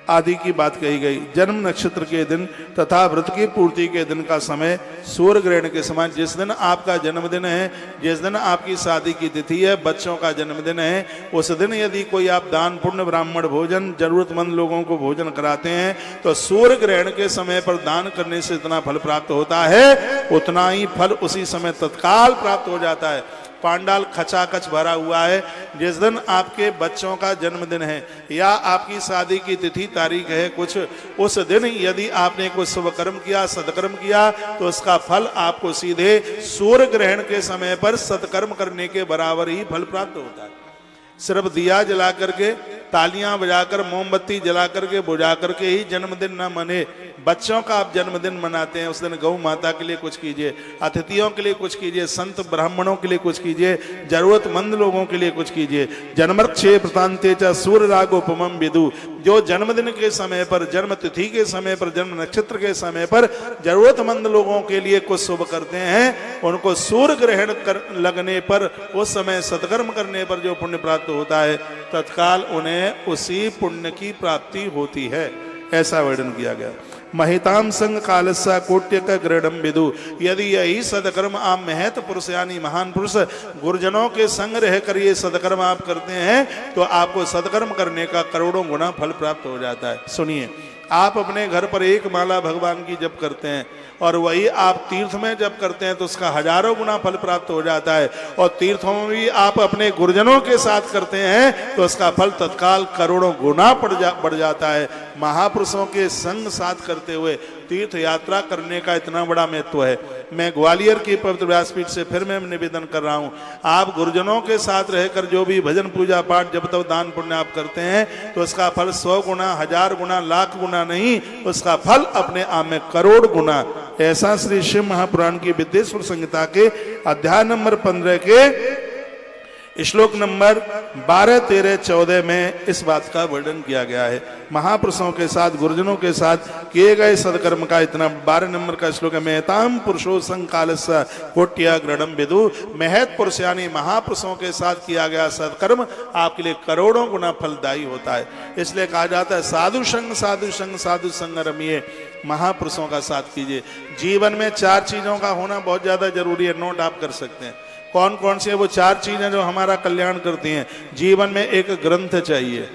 आदि की बात कही गई। जन्म नक्षत्र के दिन तथा व्रत की पूर्ति के दिन का समय सूर्य ग्रहण के समान। जिस दिन आपका जन्मदिन है, जिस दिन आपकी शादी की तिथि है, बच्चों का जन्मदिन है, उस दिन यदि कोई आप दान पुण्य ब्राह्मण भोजन जरूरतमंद लोगों को भोजन कराते हैं तो सूर्य ग्रहण के समय पर दान करने से इतना फल प्राप्त होता है, उतना ही फल उसी समय तत्काल प्राप्त हो जाता है। पांडाल खचाखच भरा हुआ है। जिस दिन आपके बच्चों का जन्मदिन है या आपकी शादी की तिथि तारीख है कुछ, उस दिन यदि आपने कुछ शुभ कर्म किया, सत्कर्म किया, तो उसका फल आपको सीधे सूर्य ग्रहण के समय पर सत्कर्म करने के बराबर ही फल प्राप्त होता है। सिर्फ दिया जला करके, तालियां बजाकर, मोमबत्ती जला करके, बुझा करके ही जन्मदिन न मने। बच्चों का आप जन्मदिन मनाते हैं, उस दिन गौ माता के लिए कुछ कीजिए, अतिथियों के लिए कुछ कीजिए, संत ब्राह्मणों के लिए कुछ कीजिए, जरूरतमंद लोगों के लिए कुछ कीजिए। जन्मर्क्षे प्रतांते च सूर्य रागोपमं विदु। जो जन्मदिन के समय पर, जन्म तिथि के समय पर, जन्म नक्षत्र के समय पर जरूरतमंद लोगों के लिए कुछ शुभ करते हैं, उनको सूर्य ग्रहण लगने पर, उस समय सत्कर्म करने पर जो पुण्य प्राप्त होता है, तत्काल उन्हें उसी पुण्य की प्राप्ति होती है। ऐसा वर्णन किया गया। महिताम संग कालसा कोट्य का ग्रहणम विदु। यदि यही सदकर्म आप महत पुरुष यानी महान पुरुष गुरुजनों के संग रह कर ये सदकर्म आप करते हैं तो आपको सदकर्म करने का करोड़ों गुना फल प्राप्त हो जाता है। सुनिए, आप अपने घर पर 1 माला भगवान की जप करते हैं और वही आप तीर्थ में जप करते हैं तो उसका हजारों गुना फल प्राप्त हो जाता है। और तीर्थों में भी आप अपने गुरुजनों के साथ करते हैं तो उसका फल तत्काल करोड़ों गुना बढ़ जाता है। महापुरुषों के संग साथ करते हुए तीर्थ यात्रा करने का इतना बड़ा महत्व है। मैं ग्वालियर की पवित्र व्यासपीठ से फिर मैं निवेदन कर रहा हूँ, आप गुरुजनों के साथ रहकर जो भी भजन पूजा पाठ जब तक दान पुण्य आप करते हैं तो उसका फल 100 गुना, 1000 गुना, लाख गुना नहीं, उसका फल अपने आप में करोड़ गुना। ऐसा श्री शिव महापुराण की विद्येश्वर संहिता के अध्याय नंबर 15 के श्लोक नंबर 12, 13, 14 में इस बात का वर्णन किया गया है। महापुरुषों के साथ, गुरुजनों के साथ किए गए सदकर्म का इतना 12 नंबर का श्लोक है। महताम पुरुषो संकालस्य कोट्या ग्रहणम विदु। महत पुरुष यानी महापुरुषों के साथ किया गया सदकर्म आपके लिए करोड़ों गुना फलदायी होता है। इसलिए कहा जाता है साधु संग साधु संग साधु संग रमिए। महापुरुषों का साथ कीजिए। जीवन में 4 चीजों का होना बहुत ज्यादा जरूरी है, नोट आप कर सकते हैं। कौन कौन सी है वो 4 चीजें जो हमारा कल्याण करती हैं? जीवन में एक ग्रंथ चाहिए,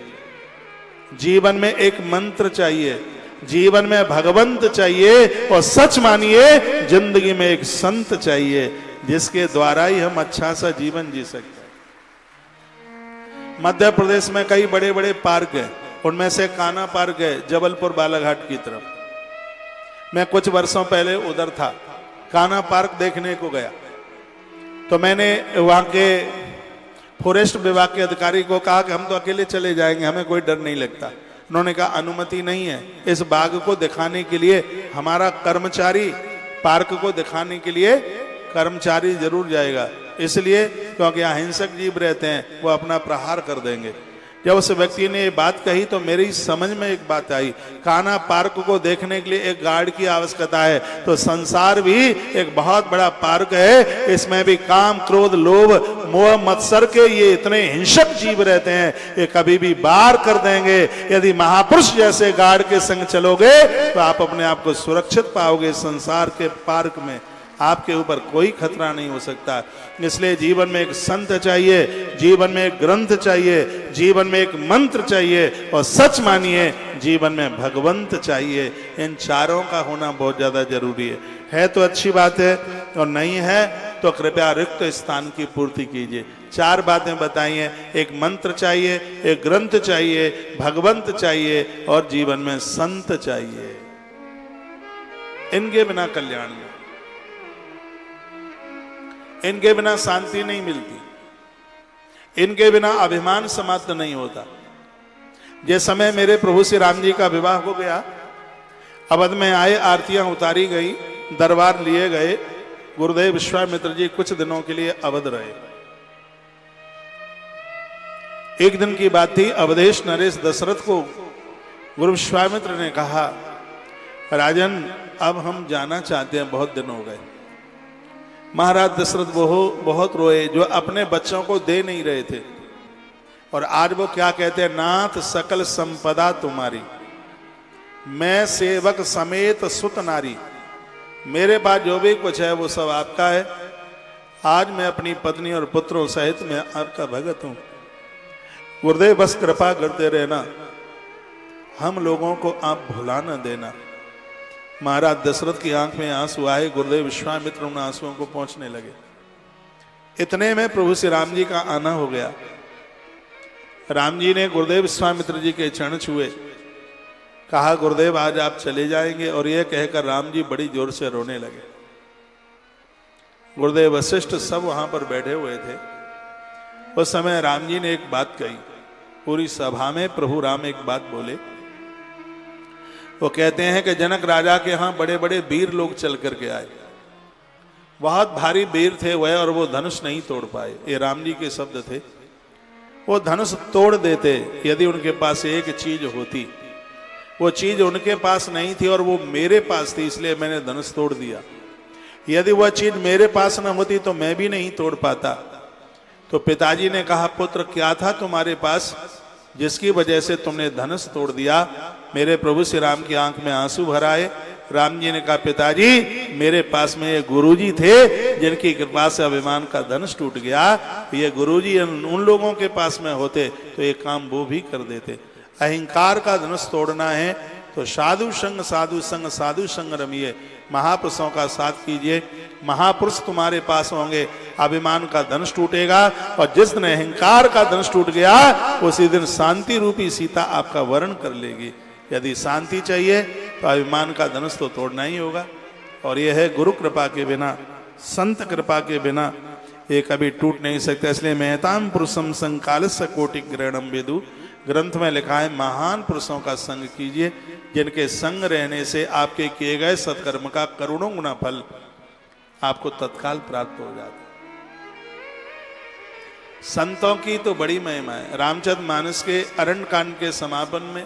जीवन में एक मंत्र चाहिए, जीवन में भगवंत चाहिए और सच मानिए जिंदगी में एक संत चाहिए जिसके द्वारा ही हम अच्छा सा जीवन जी सकते हैं। मध्य प्रदेश में कई बड़े बड़े पार्क हैं, उनमें से कान्हा पार्क है जबलपुर बालाघाट की तरफ। मैं कुछ वर्षों पहले उधर था, कान्हा पार्क देखने को गया तो मैंने वहां के फॉरेस्ट विभाग के अधिकारी को कहा कि हम तो अकेले चले जाएंगे, हमें कोई डर नहीं लगता। उन्होंने कहा अनुमति नहीं है, इस बाघ को दिखाने के लिए हमारा कर्मचारी, पार्क को दिखाने के लिए कर्मचारी जरूर जाएगा, इसलिए क्योंकि यहाँ हिंसक जीव रहते हैं, वो अपना प्रहार कर देंगे। जब उस व्यक्ति ने ये बात कही तो मेरी समझ में एक बात आई, कान्हा पार्क को देखने के लिए एक गार्ड की आवश्यकता है, तो संसार भी एक बहुत बड़ा पार्क है, इसमें भी काम, क्रोध, लोभ, मोह, मत्सर के ये इतने हिंसक जीव रहते हैं, ये कभी भी वार कर देंगे। यदि महापुरुष जैसे गार्ड के संग चलोगे तो आप अपने आप को सुरक्षित पाओगे। संसार के पार्क में आपके ऊपर कोई खतरा नहीं हो सकता। इसलिए जीवन में एक संत चाहिए, जीवन में एक ग्रंथ चाहिए, जीवन में एक मंत्र चाहिए और सच मानिए जीवन में भगवंत चाहिए। इन चारों का होना बहुत ज्यादा जरूरी है तो अच्छी बात है, और नहीं है तो कृपया रिक्त स्थान की पूर्ति कीजिए। चार बातें बताई हैं, एक मंत्र चाहिए, एक ग्रंथ चाहिए, भगवंत चाहिए और जीवन में संत चाहिए। इनके बिना कल्याण नहीं, इनके बिना शांति नहीं मिलती, इनके बिना अभिमान समाप्त नहीं होता। जिस समय मेरे प्रभु श्री राम जी का विवाह हो गया, अवध में आए, आरतियां उतारी गई, दरबार लिए गए, गुरुदेव विश्वामित्र जी कुछ दिनों के लिए अवध रहे। एक दिन की बात थी, अवधेश नरेश दशरथ को गुरु विश्वामित्र ने कहा, राजन अब हम जाना चाहते हैं, बहुत दिन हो गए। महाराज दशरथ बहुत रोए, जो अपने बच्चों को दे नहीं रहे थे, और आज वो क्या कहते हैं, नाथ सकल संपदा तुम्हारी, मैं सेवक समेत सुत नारी, मेरे पास जो भी कुछ है वो सब आपका है। आज मैं अपनी पत्नी और पुत्रों सहित मैं आपका भगत हूं। गुरुदेव बस कृपा करते रहना, हम लोगों को आप भुला न देना। महाराज दशरथ की आंख में आंसू आए, गुरुदेव विश्वामित्र उन आंसुओं को पहुंचने लगे। इतने में प्रभु श्री राम जी का आना हो गया। राम जी ने गुरुदेव विश्वामित्र जी के चरण छुए, कहा गुरुदेव आज आप चले जाएंगे, और यह कहकर राम जी बड़ी जोर से रोने लगे। गुरुदेव वशिष्ठ सब वहां पर बैठे हुए थे। उस समय राम जी ने एक बात कही, पूरी सभा में प्रभु राम एक बात बोले। वो कहते हैं कि जनक राजा के यहाँ बड़े बड़े वीर लोग चल करके आए, बहुत भारी वीर थे वह, और वो धनुष नहीं तोड़ पाए। ये राम जी के शब्द थे। वो धनुष तोड़ देते यदि उनके पास एक चीज होती, वो चीज उनके पास नहीं थी और वो मेरे पास थी, इसलिए मैंने धनुष तोड़ दिया। यदि वह चीज मेरे पास न होती तो मैं भी नहीं तोड़ पाता। तो पिताजी ने कहा, पुत्र क्या था तुम्हारे पास जिसकी वजह से तुमने धनुष तोड़ दिया? मेरे प्रभु श्री राम की आंख में आंसू भर आए। राम जी ने कहा, पिताजी मेरे पास में ये गुरुजी थे जिनकी कृपा से अभिमान का धनुष टूट गया। ये गुरुजी उन लोगों के पास में होते तो ये काम वो भी कर देते। अहंकार का धनुष तोड़ना है तो साधु संग साधु संग रमिए, महापुरुषों का साथ कीजिए, महापुरुष तुम्हारे पास होंगे, अभिमान का धनुष टूटेगा। और जिस दिन अहंकार का धनुष टूट गया उसी दिन शांति रूपी सीता आपका वर्ण कर लेगी। यदि शांति चाहिए तो अभिमान का धनुष तो तोड़ना ही होगा, और यह है गुरु कृपा के बिना, संत कृपा के बिना ये कभी टूट नहीं सकता। इसलिए महताम पुरुषम संकालस्य कोटि ग्रहणम वेदु, ग्रंथ में लिखा है महान पुरुषों का संग कीजिए, जिनके संग रहने से आपके किए गए सत्कर्म का करोड़ों गुना फल आपको तत्काल प्राप्त हो जाता है। संतों की तो बड़ी महिमा है। रामचरित मानस के अरण्य कांड के समापन में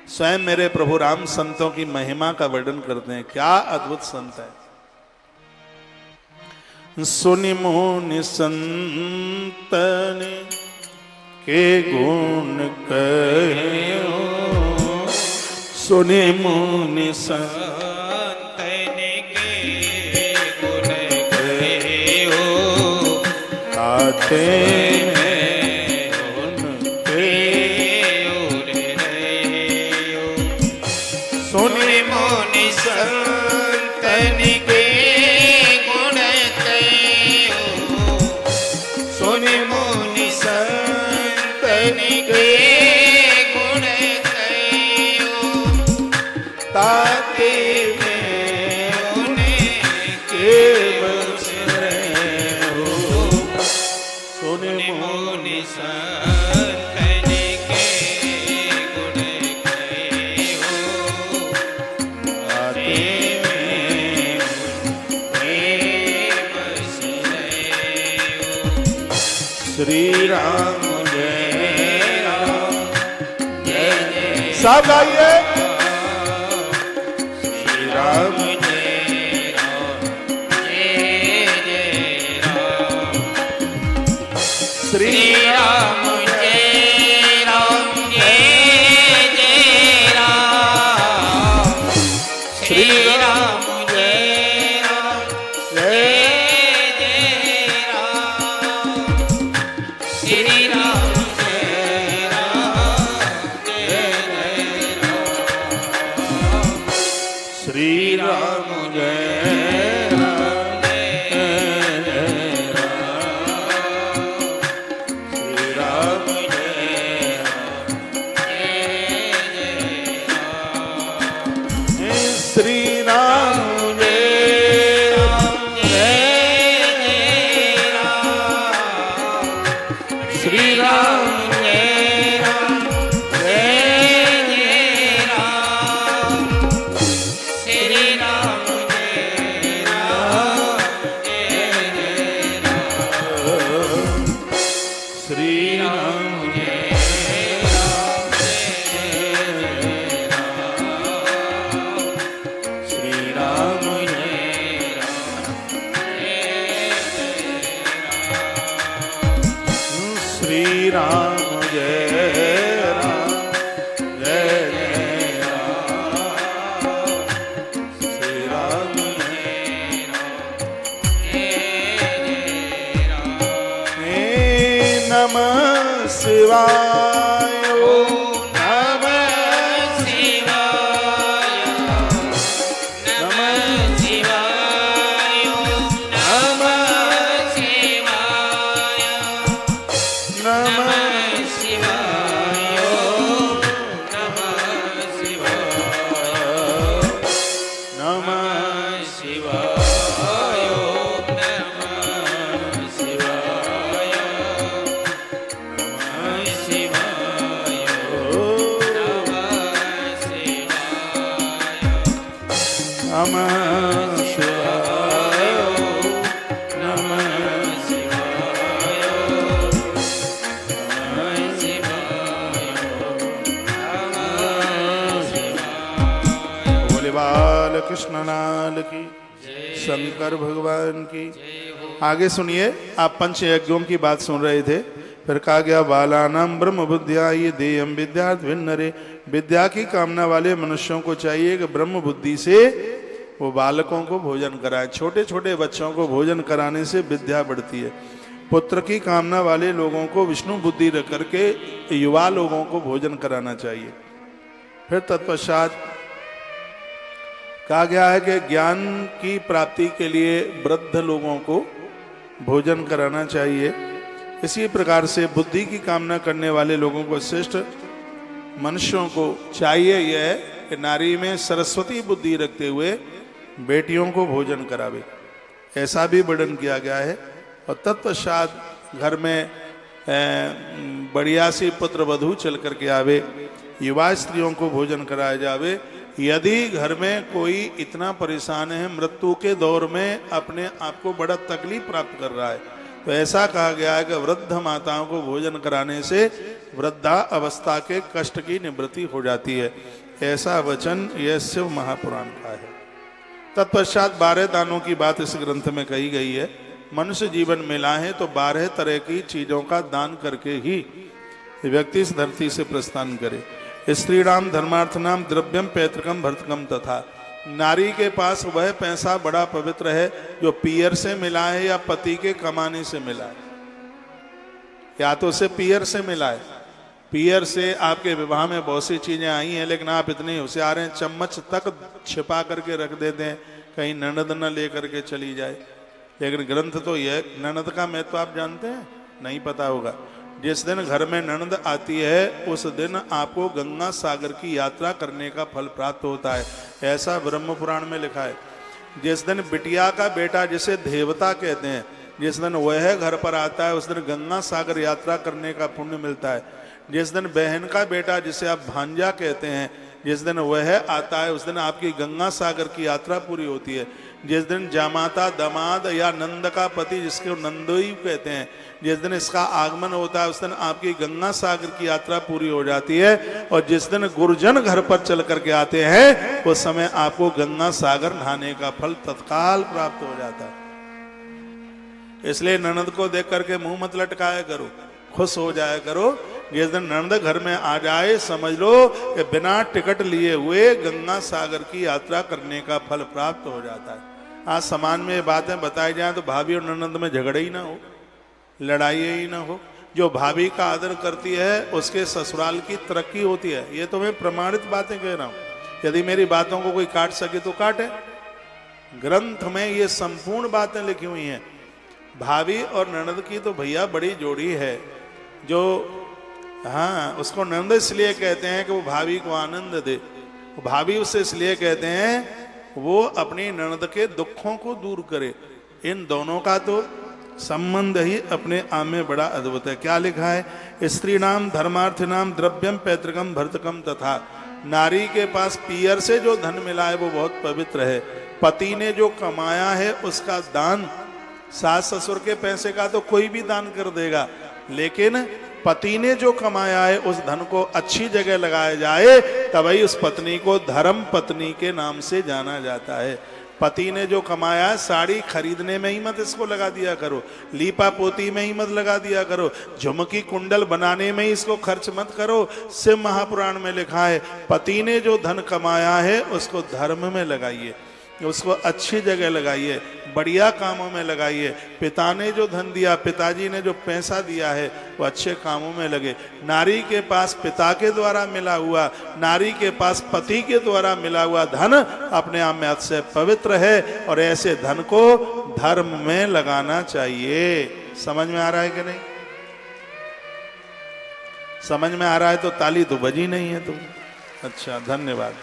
स्वयं मेरे प्रभु राम संतों की महिमा का वर्णन करते हैं। क्या अद्भुत संत है। सुनि मुनि संतन के गुण कहो, सुनि मुनि संतन के गुण कहो, काटे उनके उर रहो। सुन मुनि मुनि संतन के गुण कयो ताते में उनके बस रहे हो। सुन मुनि संतन के गुण कयो ताते में बस रयो। श्री राम जय राम जय जय। सब गाइए श्री राम जय राम जय जय राम। श्री राम जय राम जय जय राम। श्री राम जय राम जय जय राम। श्री राम जय राम जय जय राम। श्री राम जय राम जय जय राम। श्री राम जय श्री राम जय श्री राम श्री राम श्री राम श्री राम जय राम जय जय राम। श्री राम नमः शिवाय नमः नमः शिवाय नमः शिवाय नमः शिवाय। बोले बाल कृष्ण लाल की शंकर भगवान की। आगे सुनिए, आप पंच यज्ञों की बात सुन रहे थे। फिर कहा गया बालानाम ब्रह्म बुद्धिया ये देयम विद्यार्थ भिन्नरे। विद्या की कामना वाले मनुष्यों को चाहिए कि ब्रह्म बुद्धि से वो बालकों को भोजन कराएं। छोटे छोटे बच्चों को भोजन कराने से विद्या बढ़ती है। पुत्र की कामना वाले लोगों को विष्णु बुद्धि रख करके युवा लोगों को भोजन कराना चाहिए। फिर तत्पश्चात कहा गया है कि ज्ञान की प्राप्ति के लिए वृद्ध लोगों को भोजन कराना चाहिए। इसी प्रकार से बुद्धि की कामना करने वाले लोगों को, श्रेष्ठ मनुष्यों को चाहिए यह कि नारी में सरस्वती बुद्धि रखते हुए बेटियों को भोजन करावे। ऐसा भी वर्णन किया गया है। और तत्पश्चात घर में बढ़िया सी पुत्र वधू चल करके आवे, युवा स्त्रियों को भोजन कराया जावे। यदि घर में कोई इतना परेशान है, मृत्यु के दौर में अपने आप को बड़ा तकलीफ प्राप्त कर रहा है, तो ऐसा कहा गया है कि वृद्ध माताओं को भोजन कराने से वृद्धा अवस्था के कष्ट की निवृत्ति हो जाती है। ऐसा वचन यह शिव महापुराण का है। तत्पश्चात 12 दानों की बात इस ग्रंथ में कही गई है। मनुष्य जीवन मिला है तो 12 तरह की चीजों का दान करके ही व्यक्ति इस धरती से प्रस्थान करे। स्त्रीणाम धर्मार्थनाम द्रव्यम पैतृकम भर्तकम तथा। नारी के पास वह पैसा बड़ा पवित्र है जो पियर से मिला है या पति के कमाने से मिला है, या तो उसे पियर से मिला है। पियर से आपके विवाह में बहुत सी चीजें आई हैं, लेकिन आप इतने होशियार हैं, चम्मच तक छिपा करके रख देते हैं कहीं ननद न ले करके चली जाए। लेकिन ग्रंथ तो यह, ननद का महत्व आप जानते हैं। नहीं पता होगा। जिस दिन घर में ननद आती है उस दिन आपको गंगा सागर की यात्रा करने का फल प्राप्त होता है, ऐसा ब्रह्म पुराण में लिखा है। जिस दिन बिटिया का बेटा, जिसे देवता कहते हैं, जिस दिन वह घर पर आता है उस दिन गंगा सागर यात्रा करने का पुण्य मिलता है। जिस दिन बहन का बेटा, जिसे आप भांजा कहते हैं, जिस दिन वह आता है उस दिन आपकी गंगा सागर की यात्रा पूरी होती है। जिस दिन जामाता, दामाद या नंद का पति, जिसको नंदोई कहते हैं, जिस दिन इसका आगमन होता है उस दिन आपकी गंगा सागर की यात्रा पूरी हो जाती है। और जिस दिन गुरुजन घर पर चल करके आते हैं उस समय आपको गंगा सागर नहाने का फल तत्काल प्राप्त हो जाता है। इसलिए ननद को देख करके मुंह मत लटकाया करो, खुश हो जाया करो। जिस दिन ननद घर में आ जाए समझ लो कि बिना टिकट लिए हुए गंगा सागर की यात्रा करने का फल प्राप्त हो जाता है। आज समाज में ये बातें बताई जाए तो भाभी और ननद में झगड़े ही ना हो, लड़ाई ही ना हो। जो भाभी का आदर करती है उसके ससुराल की तरक्की होती है। ये तो मैं प्रमाणित बातें कह रहा हूं। यदि मेरी बातों को कोई काट सके तो काटे। ग्रंथ में ये संपूर्ण बातें लिखी हुई हैं। भाभी और ननद की तो भैया बड़ी जोड़ी है। जो हाँ, उसको नंद इसलिए कहते हैं कि वो भाभी को आनंद दे। भाभी उसे इसलिए कहते हैं वो अपनी ननद के दुखों को दूर करे। इन दोनों का तो संबंध ही अपने आप में बड़ा अद्भुत है। क्या लिखा है? स्त्री नाम धर्मार्थ नाम द्रव्यम पैतृकम भर्तकम तथा। नारी के पास पियर से जो धन मिला है वो बहुत पवित्र है। पति ने जो कमाया है उसका दान, सास ससुर के पैसे का तो कोई भी दान कर देगा, लेकिन पति ने जो कमाया है उस धन को अच्छी जगह लगाया जाए तभी उस पत्नी को धर्म पत्नी के नाम से जाना जाता है। पति ने जो कमाया है साड़ी खरीदने में ही मत इसको लगा दिया करो, लीपा पोती में ही मत लगा दिया करो, झुमकी कुंडल बनाने में ही इसको खर्च मत करो। शिव महापुराण में लिखा है पति ने जो धन कमाया है उसको धर्म में लगाइए, उसको अच्छी जगह लगाइए, बढ़िया कामों में लगाइए। पिता ने जो धन दिया, पिताजी ने जो पैसा दिया है वो अच्छे कामों में लगे। नारी के पास पिता के द्वारा मिला हुआ, नारी के पास पति के द्वारा मिला हुआ धन अपने आप में अतिशय पवित्र है और ऐसे धन को धर्म में लगाना चाहिए। समझ में आ रहा है कि नहीं? समझ में आ रहा है तो ताली तो बजी नहीं है तुम। अच्छा, धन्यवाद।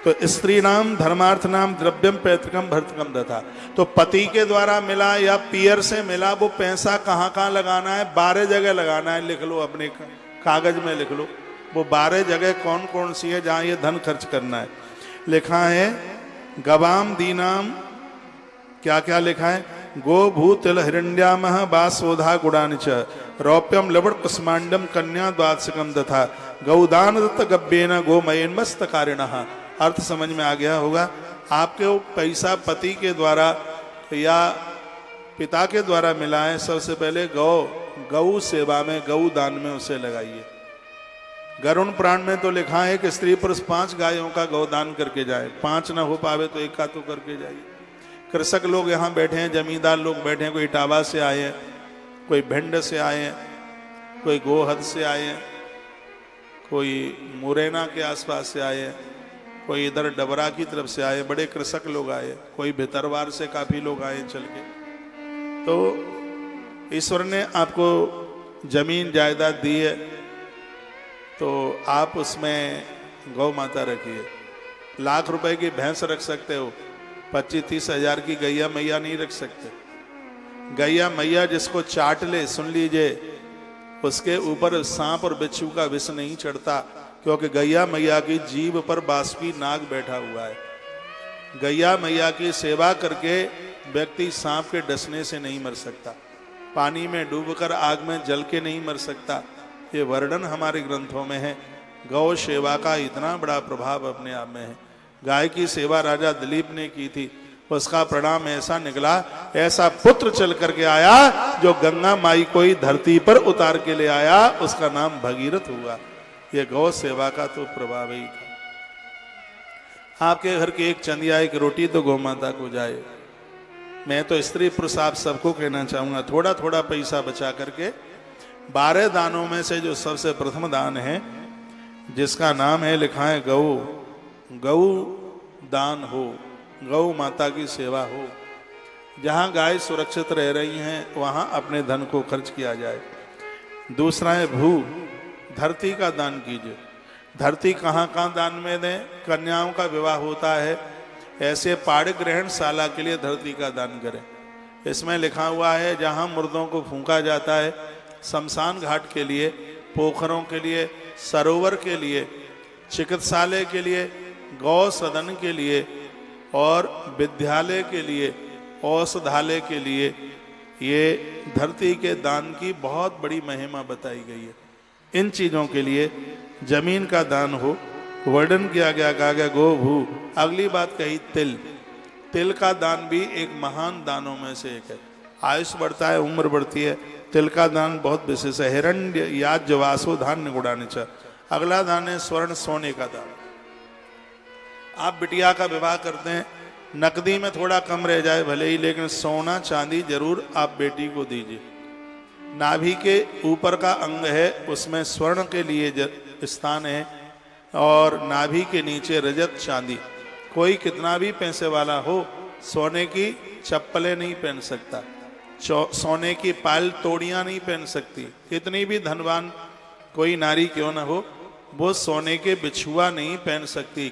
तो स्त्री नाम धर्मार्थ नाम द्रव्यम पैतृकम भर्तकम दथा। तो पति के द्वारा मिला या पियर से मिला वो पैसा कहाँ कहाँ लगाना है? 12 जगह लगाना है। लिख लो, अपने कागज में लिख लो वो 12 जगह कौन कौन सी है जहाँ ये धन खर्च करना है। लिखा है गवाम दीनाम, क्या क्या लिखा है? गो भू तिल हिरण्यमः बासोधा गुणानिच रौप्यम लवण कुष्मांडम कन्या द्वादशकम दथा गौदान दत्त गव्येन गोमयेन मस्तकारिणः। अर्थ समझ में आ गया होगा। आपके वो पैसा पति के द्वारा या पिता के द्वारा मिला है, सबसे पहले गौ सेवा में, गौ दान में उसे लगाइए। गरुण पुराण में तो लिखा है कि स्त्री पुरुष 5 गायों का गौदान करके जाए, 5 ना हो पावे तो 1 का तो करके जाइए। कृषक लोग यहाँ बैठे हैं, जमींदार लोग बैठे हैं, कोई इटावा से आए हैं, कोई भिंड से आए हैं, कोई गोहद से आए हैं, कोई मुरैना के आसपास से आए हैं, कोई इधर डबरा की तरफ से आए, बड़े कृषक लोग आए, कोई भितरवार से काफी लोग आए चल के। तो ईश्वर ने आपको जमीन जायदाद दी है तो आप उसमें गौ माता रखिए। लाख रुपए की भैंस रख सकते हो, 25-30 हजार की गैया मैया नहीं रख सकते। गैया मैया जिसको चाट ले, सुन लीजिए, उसके ऊपर सांप और बिच्छू का विष नहीं चढ़ता, क्योंकि गैया मैया की जीभ पर बासुकी नाग बैठा हुआ है। गैया मैया की सेवा करके व्यक्ति सांप के डसने से नहीं मर सकता, पानी में डूबकर आग में जल के नहीं मर सकता। ये वर्णन हमारे ग्रंथों में है। गौ सेवा का इतना बड़ा प्रभाव अपने आप में है। गाय की सेवा राजा दिलीप ने की थी, उसका परिणाम ऐसा निकला, ऐसा पुत्र चल करके आया जो गंगा माई को ही धरती पर उतार के ले आया, उसका नाम भगीरथ हुआ। ये गौ सेवा का तो प्रभाव ही था। आपके घर की एक चंदिया, एक रोटी तो गौ माता को जाए। मैं तो स्त्री पुरुष आप सबको कहना चाहूंगा, थोड़ा थोड़ा पैसा बचा करके 12 दानों में से जो सबसे प्रथम दान है, जिसका नाम है, लिखा है गौ, गौ दान हो, गौ माता की सेवा हो। जहाँ गाय सुरक्षित रह रही हैं वहाँ अपने धन को खर्च किया जाए। दूसरा है भू, धरती का दान कीजिए। धरती कहाँ कहाँ दान में दें? कन्याओं का विवाह होता है, ऐसे पाड़ ग्रहण शाला के लिए धरती का दान करें। इसमें लिखा हुआ है जहाँ मुर्दों को फूंका जाता है, शमशान घाट के लिए, पोखरों के लिए, सरोवर के लिए, चिकित्सालय के लिए, गौ सदन के लिए और विद्यालय के लिए, औषधालय के लिए, ये धरती के दान की बहुत बड़ी महिमा बताई गई है। इन चीज़ों के लिए जमीन का दान हो, वर्णन किया गया, कहा गया गो भू। अगली बात कही तिल। तिल का दान भी एक महान दानों में से एक है। आयुष बढ़ता है, उम्र बढ़ती है। तिल का दान बहुत विशेष है। हिरण्य याज्ञ वासो धान्य गुणानि च। अगला दान है स्वर्ण, सोने का दान। आप बिटिया का विवाह करते हैं, नकदी में थोड़ा कम रह जाए भले ही, लेकिन सोना चांदी जरूर आप बेटी को दीजिए। नाभि के ऊपर का अंग है, उसमें स्वर्ण के लिए स्थान है, और नाभि के नीचे रजत चांदी। कोई कितना भी पैसे वाला हो, सोने की चप्पलें नहीं पहन सकता, सोने की पायल तोड़ियां नहीं पहन सकती। कितनी भी धनवान कोई नारी क्यों ना हो, वो सोने के बिछुआ नहीं पहन सकती।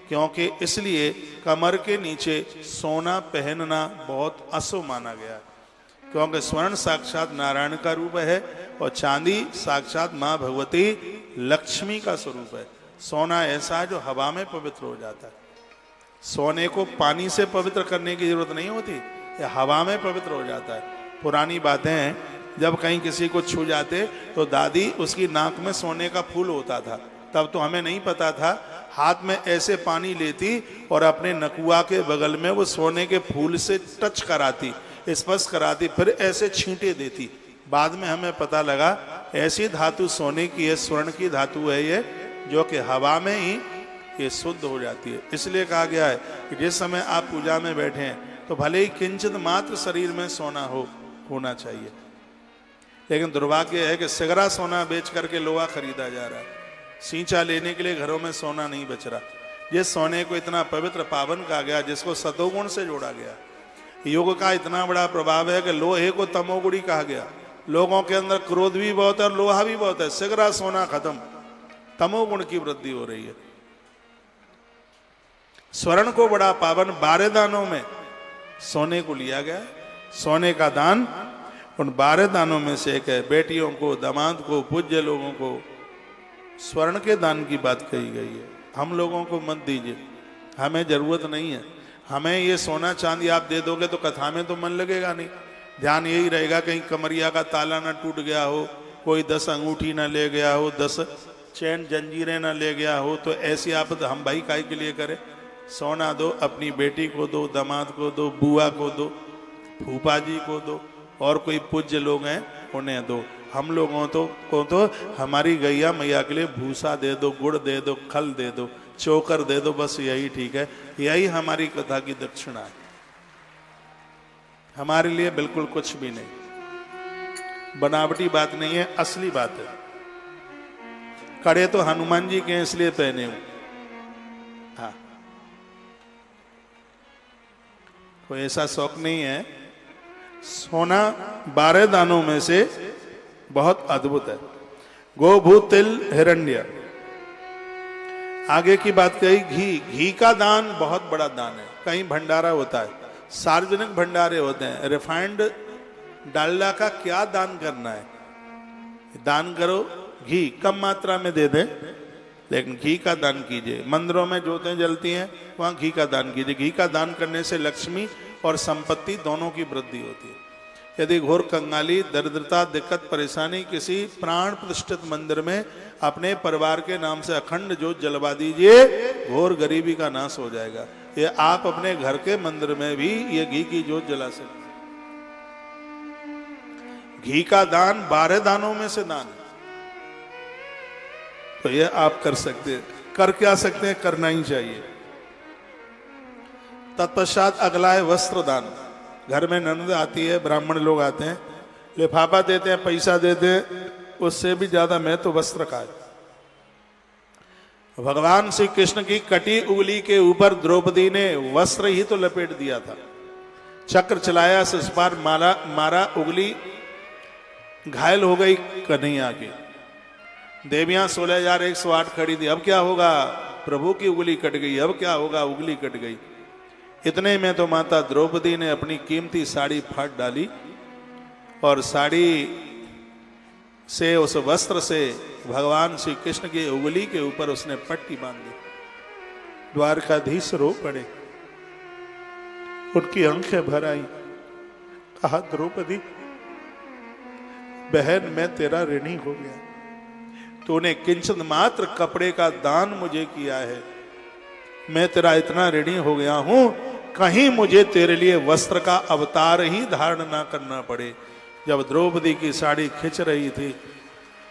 क्योंकि इसलिए कमर के नीचे सोना पहनना बहुत अशुभ माना गया है। क्योंकि स्वर्ण साक्षात नारायण का रूप है और चांदी साक्षात माँ भगवती लक्ष्मी का स्वरूप है। सोना ऐसा है जो हवा में पवित्र हो जाता है। सोने को पानी से पवित्र करने की जरूरत नहीं होती, ये हवा में पवित्र हो जाता है। पुरानी बातें हैं, जब कहीं किसी को छू जाते तो दादी उसकी नाक में सोने का फूल होता था, तब तो हमें नहीं पता था। हाथ में ऐसे पानी लेती और अपने नकुआ के बगल में वो सोने के फूल से टच कराती, स्पर्श कराती, फिर ऐसे छींटे देती। बाद में हमें पता लगा ऐसी धातु सोने की है, स्वर्ण की धातु है ये, जो कि हवा में ही ये शुद्ध हो जाती है। इसलिए कहा गया है कि जिस समय आप पूजा में बैठे हैं तो भले ही किंचित मात्र शरीर में सोना होना चाहिए, लेकिन दुर्भाग्य है कि सिगरा सोना बेच करके लोहा खरीदा जा रहा है। सींचा लेने के लिए घरों में सोना नहीं बच रहा। जिस सोने को इतना पवित्र पावन कहा गया, जिसको सतोगुण से जोड़ा गया, योग का इतना बड़ा प्रभाव है कि लोहे को तमोगुणी कहा गया। लोगों के अंदर क्रोध भी बहुत है और लोहा भी बहुत है। सिगरा सोना खत्म, तमोगुण की वृद्धि हो रही है। स्वर्ण को बड़ा पावन 12 दानों में सोने को लिया गया। सोने का दान उन 12 दानों में से एक है। बेटियों को, दामाद को, पूज्य लोगों को स्वर्ण के दान की बात कही गई है। हम लोगों को मत दीजिए, हमें जरूरत नहीं है। हमें ये सोना चांदी आप दे दोगे तो कथा में तो मन लगेगा नहीं। ध्यान यही रहेगा कहीं कमरिया का ताला ना टूट गया हो, कोई 10 अंगूठी ना ले गया हो, 10 चैन जंजीरें ना ले गया हो, तो ऐसी आफत हम भाई काहे के लिए करें। सोना दो, अपनी बेटी को दो, दामाद को दो, बुआ को दो, फूफा जी को दो, और कोई पूज्य लोग हैं उन्हें दो। हम लोगों को तो हमारी गैया मैया के लिए भूसा दे दो, गुड़ दे दो, खल दे दो, चोकर दे दो, बस यही ठीक है। यही हमारी कथा की दक्षिणा है। हमारे लिए बिल्कुल कुछ भी नहीं, बनावटी बात नहीं है, असली बात है। कड़े तो हनुमान जी के इसलिए पहने हूं। हाँ, कोई ऐसा शौक नहीं है। सोना 12 दानों में से बहुत अद्भुत है। गो, भू, तिल, हिरण्य। आगे की बात कही घी। घी का दान बहुत बड़ा दान है। कहीं भंडारा होता है, सार्वजनिक भंडारे होते हैं, रिफाइंड डालडा का क्या दान करना है? दान करो, घी कम मात्रा में दे दें, लेकिन घी का दान कीजिए। मंदिरों में ज्योतें जलती हैं, वहां घी का दान कीजिए। घी का दान करने से लक्ष्मी और संपत्ति दोनों की वृद्धि होती है। यदि घोर कंगाली, दरिद्रता, दिक्कत, परेशानी, किसी प्राण प्रतिष्ठित मंदिर में अपने परिवार के नाम से अखंड ज्योत जलवा दीजिए, घोर गरीबी का नाश हो जाएगा। ये आप अपने घर के मंदिर में भी ये घी की ज्योत जला सकते। घी का दान 12 दानों में से दान है, तो ये आप कर सकते हैं। कर क्या सकते हैं, करना ही चाहिए। तत्पश्चात अगला है वस्त्र दान। घर में ननद आती है, ब्राह्मण लोग आते हैं, लिफाफा देते हैं, पैसा देते हैं, उससे भी ज्यादा मैं तो वस्त्र का है। भगवान श्री कृष्ण की कटी उंगली के ऊपर द्रौपदी ने वस्त्र ही तो लपेट दिया था। चक्र चलाया, इस बार मारा, उंगली घायल हो गई कन्हैया की। देवियां 16,108 खड़ी थी। अब क्या होगा, प्रभु की उंगली कट गई, अब क्या होगा, उंगली कट गई। इतने में तो माता द्रौपदी ने अपनी कीमती साड़ी फाड़ डाली और साड़ी से, उस वस्त्र से भगवान श्री कृष्ण की उंगली के ऊपर उसने पट्टी बांध दी। द्वारकाधीश रो पड़े, उनकी आंखें भर आई। कहा, द्रौपदी बहन, मैं तेरा ऋणी हो गया। तूने किंचन मात्र कपड़े का दान मुझे किया है, मैं तेरा इतना ऋणी हो गया हूं, कहीं मुझे तेरे लिए वस्त्र का अवतार ही धारण ना करना पड़े। जब द्रौपदी की साड़ी खिंच रही थी,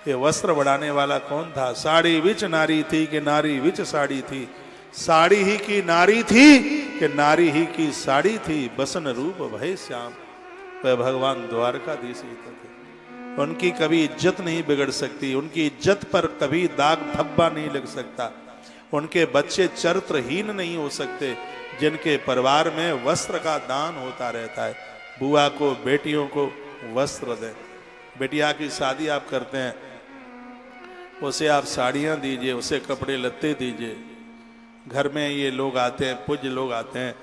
ये वस्त्र बढ़ाने वाला कौन था? साड़ी विच नारी थी कि नारी विच साड़ी थी? साड़ी ही की नारी थी कि नारी ही की साड़ी थी? बसन रूप भय श्याम, वह भगवान द्वारकाधीश ही थे। उनकी कभी इज्जत नहीं बिगड़ सकती, उनकी इज्जत पर कभी दाग धब्बा नहीं लग सकता। उनके बच्चे चरित्रहीन नहीं हो सकते, जिनके परिवार में वस्त्र का दान होता रहता है। बुआ को, बेटियों को वस्त्र दें। बेटिया की शादी आप करते हैं, उसे आप साड़ियाँ दीजिए, उसे कपड़े लत्ते दीजिए। घर में ये लोग आते हैं, पूज्य लोग आते हैं,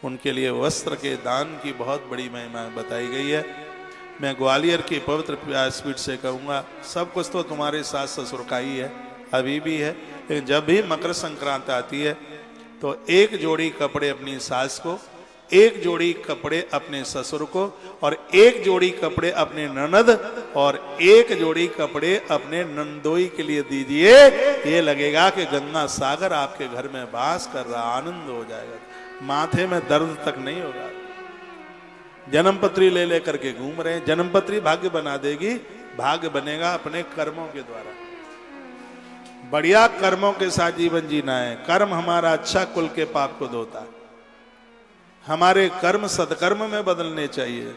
उनके लिए वस्त्र के दान की बहुत बड़ी महिमा बताई गई है। मैं ग्वालियर की पवित्र व्यासपीठ से कहूँगा, सब कुछ तो तुम्हारे सास ससुर का ही है, अभी भी है, लेकिन जब भी मकर संक्रांति आती है तो एक जोड़ी कपड़े अपनी सास को, एक जोड़ी कपड़े अपने ससुर को, और एक जोड़ी कपड़े अपने ननद, और एक जोड़ी कपड़े अपने नंदोई के लिए दीजिए। ये लगेगा कि गंगा सागर आपके घर में वास कर रहा, आनंद हो जाएगा, माथे में दर्द तक नहीं होगा। जन्मपत्री ले लेकर के घूम रहे हैं, जन्मपत्री भाग्य बना देगी, भाग्य बनेगा अपने कर्मों के द्वारा। बढ़िया कर्मों के साथ जीवन जीना है। कर्म हमारा अच्छा कुल के पाप को धोता है। हमारे कर्म सत्कर्म में बदलने चाहिए।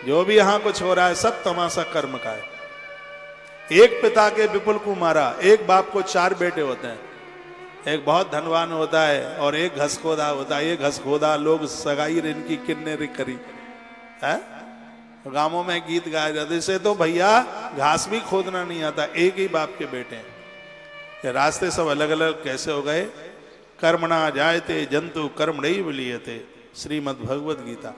जो भी यहां कुछ हो रहा है सब तमाशा कर्म का है। एक पिता के विपुल को मारा, एक बाप को 4 बेटे होते हैं, एक बहुत धनवान होता है और एक घसखोदा होता है। ये घसखोदा लोग सगाई इनकी किन्ने करी है, गांवों में गीत गाए जाते, इसे तो भैया घास भी खोदना नहीं आता, एक ही बाप के बेटे हैं। ये रास्ते सब अलग अलग कैसे हो गए? कर्मणा जायते जंतु कर्मणैव लीयते, श्रीमद् भगवद गीता।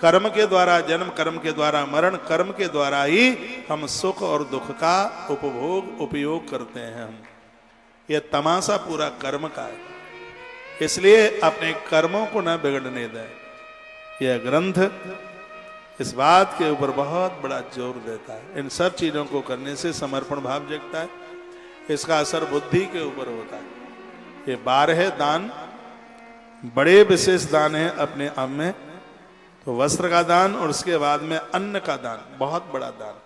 कर्म के द्वारा जन्म, कर्म के द्वारा मरण, कर्म के द्वारा ही हम सुख और दुख का उपयोग करते हैं। हम ये तमाशा पूरा कर्म का है, इसलिए अपने कर्मों को न बिगड़ने दें। यह ग्रंथ इस बात के ऊपर बहुत बड़ा जोर देता है। इन सब चीजों को करने से समर्पण भाव जगता है, इसका असर बुद्धि के ऊपर होता है। ये 12 दान बड़े विशेष दान है अपने आप में। तो वस्त्र का दान और उसके बाद में अन्न का दान, बहुत बड़ा दान।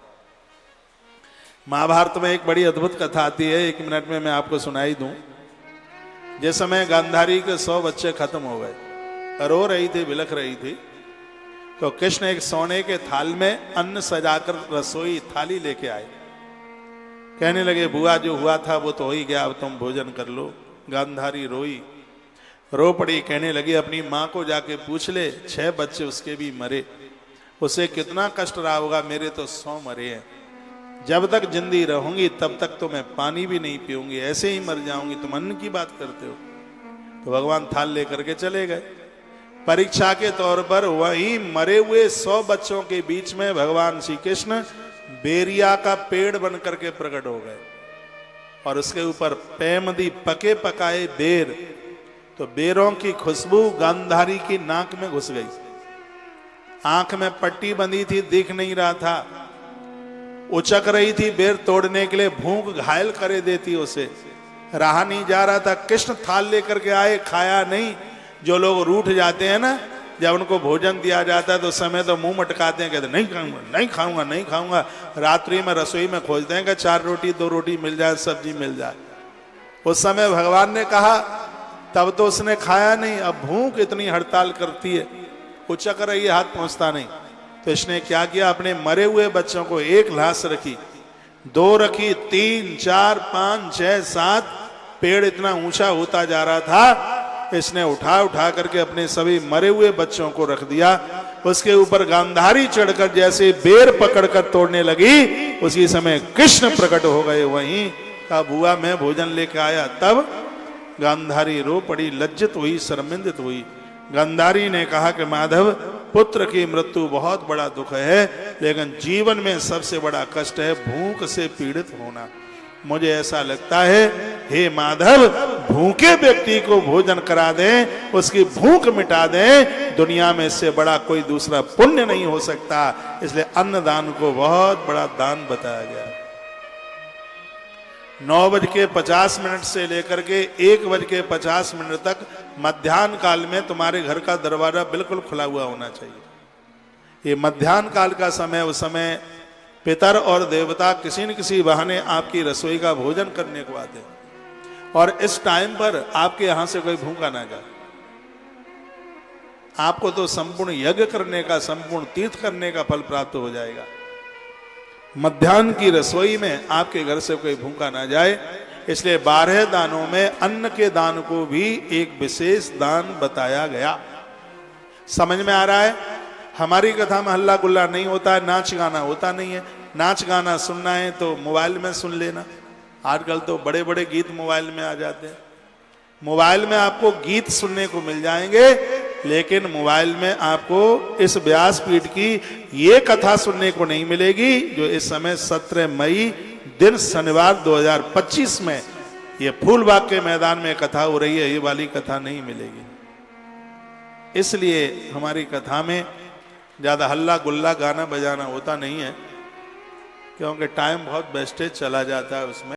महाभारत में एक बड़ी अद्भुत कथा आती है, 1 मिनट में मैं आपको सुनाई दूं। जिस समय गांधारी के 100 बच्चे खत्म हो गए, रो रही थी, बिलख रही थी, तो कृष्ण एक सोने के थाल में अन्न सजाकर रसोई थाली लेके आए। कहने लगे, बुआ जो हुआ था वो तो हो ही गया, अब तुम भोजन कर लो। गांधारी रोई, रो पड़ी, कहने लगी अपनी माँ को जाके पूछ ले, 6 बच्चे उसके भी मरे, उसे कितना कष्ट रहा होगा, मेरे तो 100 मरे हैं। जब तक जिंदी रहूंगी तब तक तो मैं पानी भी नहीं पीऊंगी, ऐसे ही मर जाऊंगी, तुम अन्न की बात करते हो। तो भगवान थाल लेकर के चले गए। परीक्षा के तौर पर वही मरे हुए 100 बच्चों के बीच में भगवान श्री कृष्ण बेरिया का पेड़ बन करके प्रकट हो गए, और उसके ऊपर पैमदी पके पकाए बेर। तो बेरों की खुशबू गांधारी की नाक में घुस गई, आंख में पट्टी बंधी थी, दिख नहीं रहा था, उचक रही थी बेर तोड़ने के लिए, भूख घायल करे देती उसे, रहा नहीं जा रहा था। कृष्ण थाल लेकर के आए, खाया नहीं। जो लोग रूठ जाते हैं ना, जब उनको भोजन दिया जाता है तो समय तो मुंह मटकाते हैं, कहते नहीं खाऊंगा, नहीं खाऊंगा, नहीं खाऊंगा। रात्रि में रसोई में खोजते हैं कि 4 रोटी 2 रोटी मिल जाए, सब्जी मिल जाए। उस समय भगवान ने कहा, तब तो उसने खाया नहीं, अब भूख इतनी हड़ताल करती है, उचक रही है, हाथ पहुंचता नहीं। तो इसने क्या किया, अपने मरे हुए बच्चों को 1 लाश रखी, 2 रखी, 3, 4, 5, 6, 7। पेड़ इतना ऊंचा होता जा रहा था इसने उठा उठा करके अपने सभी मरे हुए बच्चों को रख दिया। उसके ऊपर गांधारी चढ़कर जैसे बेर पकड़कर तोड़ने लगी, उसी समय कृष्ण प्रकट हो गए वहीं। कहा बुआ मैं भोजन लेके आया। तब गांधारी रो पड़ी, लज्जित हुई, शर्मिंदित हुई। गांधारी ने कहा कि माधव, पुत्र की मृत्यु बहुत बड़ा दुख है, लेकिन जीवन में सबसे बड़ा कष्ट है भूख से पीड़ित होना। मुझे ऐसा लगता है हे माधव, भूखे व्यक्ति को भोजन करा दें, उसकी भूख मिटा दें, दुनिया में इससे बड़ा कोई दूसरा पुण्य नहीं हो सकता। इसलिए अन्नदान को बहुत बड़ा दान बताया गया। 9:50 से लेकर के 1:50 तक मध्याह्न काल में तुम्हारे घर का दरवाजा बिल्कुल खुला हुआ होना चाहिए। ये मध्याह्न काल का समय, उस समय पितर और देवता किसी न किसी बहाने आपकी रसोई का भोजन करने को आते हैं, और इस टाइम पर आपके यहां से कोई भूखा ना जाए। आपको तो संपूर्ण यज्ञ करने का, संपूर्ण तीर्थ करने का फल प्राप्त हो जाएगा। मध्याह्न की रसोई में आपके घर से कोई भूखा ना जाए, इसलिए 12 दानों में अन्न के दान को भी एक विशेष दान बताया गया। समझ में आ रहा है? हमारी कथा में हल्ला गुल्ला नहीं होता है, नाच गाना होता नहीं है। नाच गाना सुनना है तो मोबाइल में सुन लेना। आजकल तो बड़े बड़े गीत मोबाइल में आ जाते हैं। मोबाइल में आपको गीत सुनने को मिल जाएंगे, लेकिन मोबाइल में आपको इस व्यासपीठ की ये कथा सुनने को नहीं मिलेगी जो इस समय 17 मई दिन शनिवार 2025 में ये फूलबाग के मैदान में कथा हो रही है। ये वाली कथा नहीं मिलेगी। इसलिए हमारी कथा में ज्यादा हल्ला गुल्ला गाना बजाना होता नहीं है, क्योंकि टाइम बहुत वेस्टेज चला जाता है उसमें।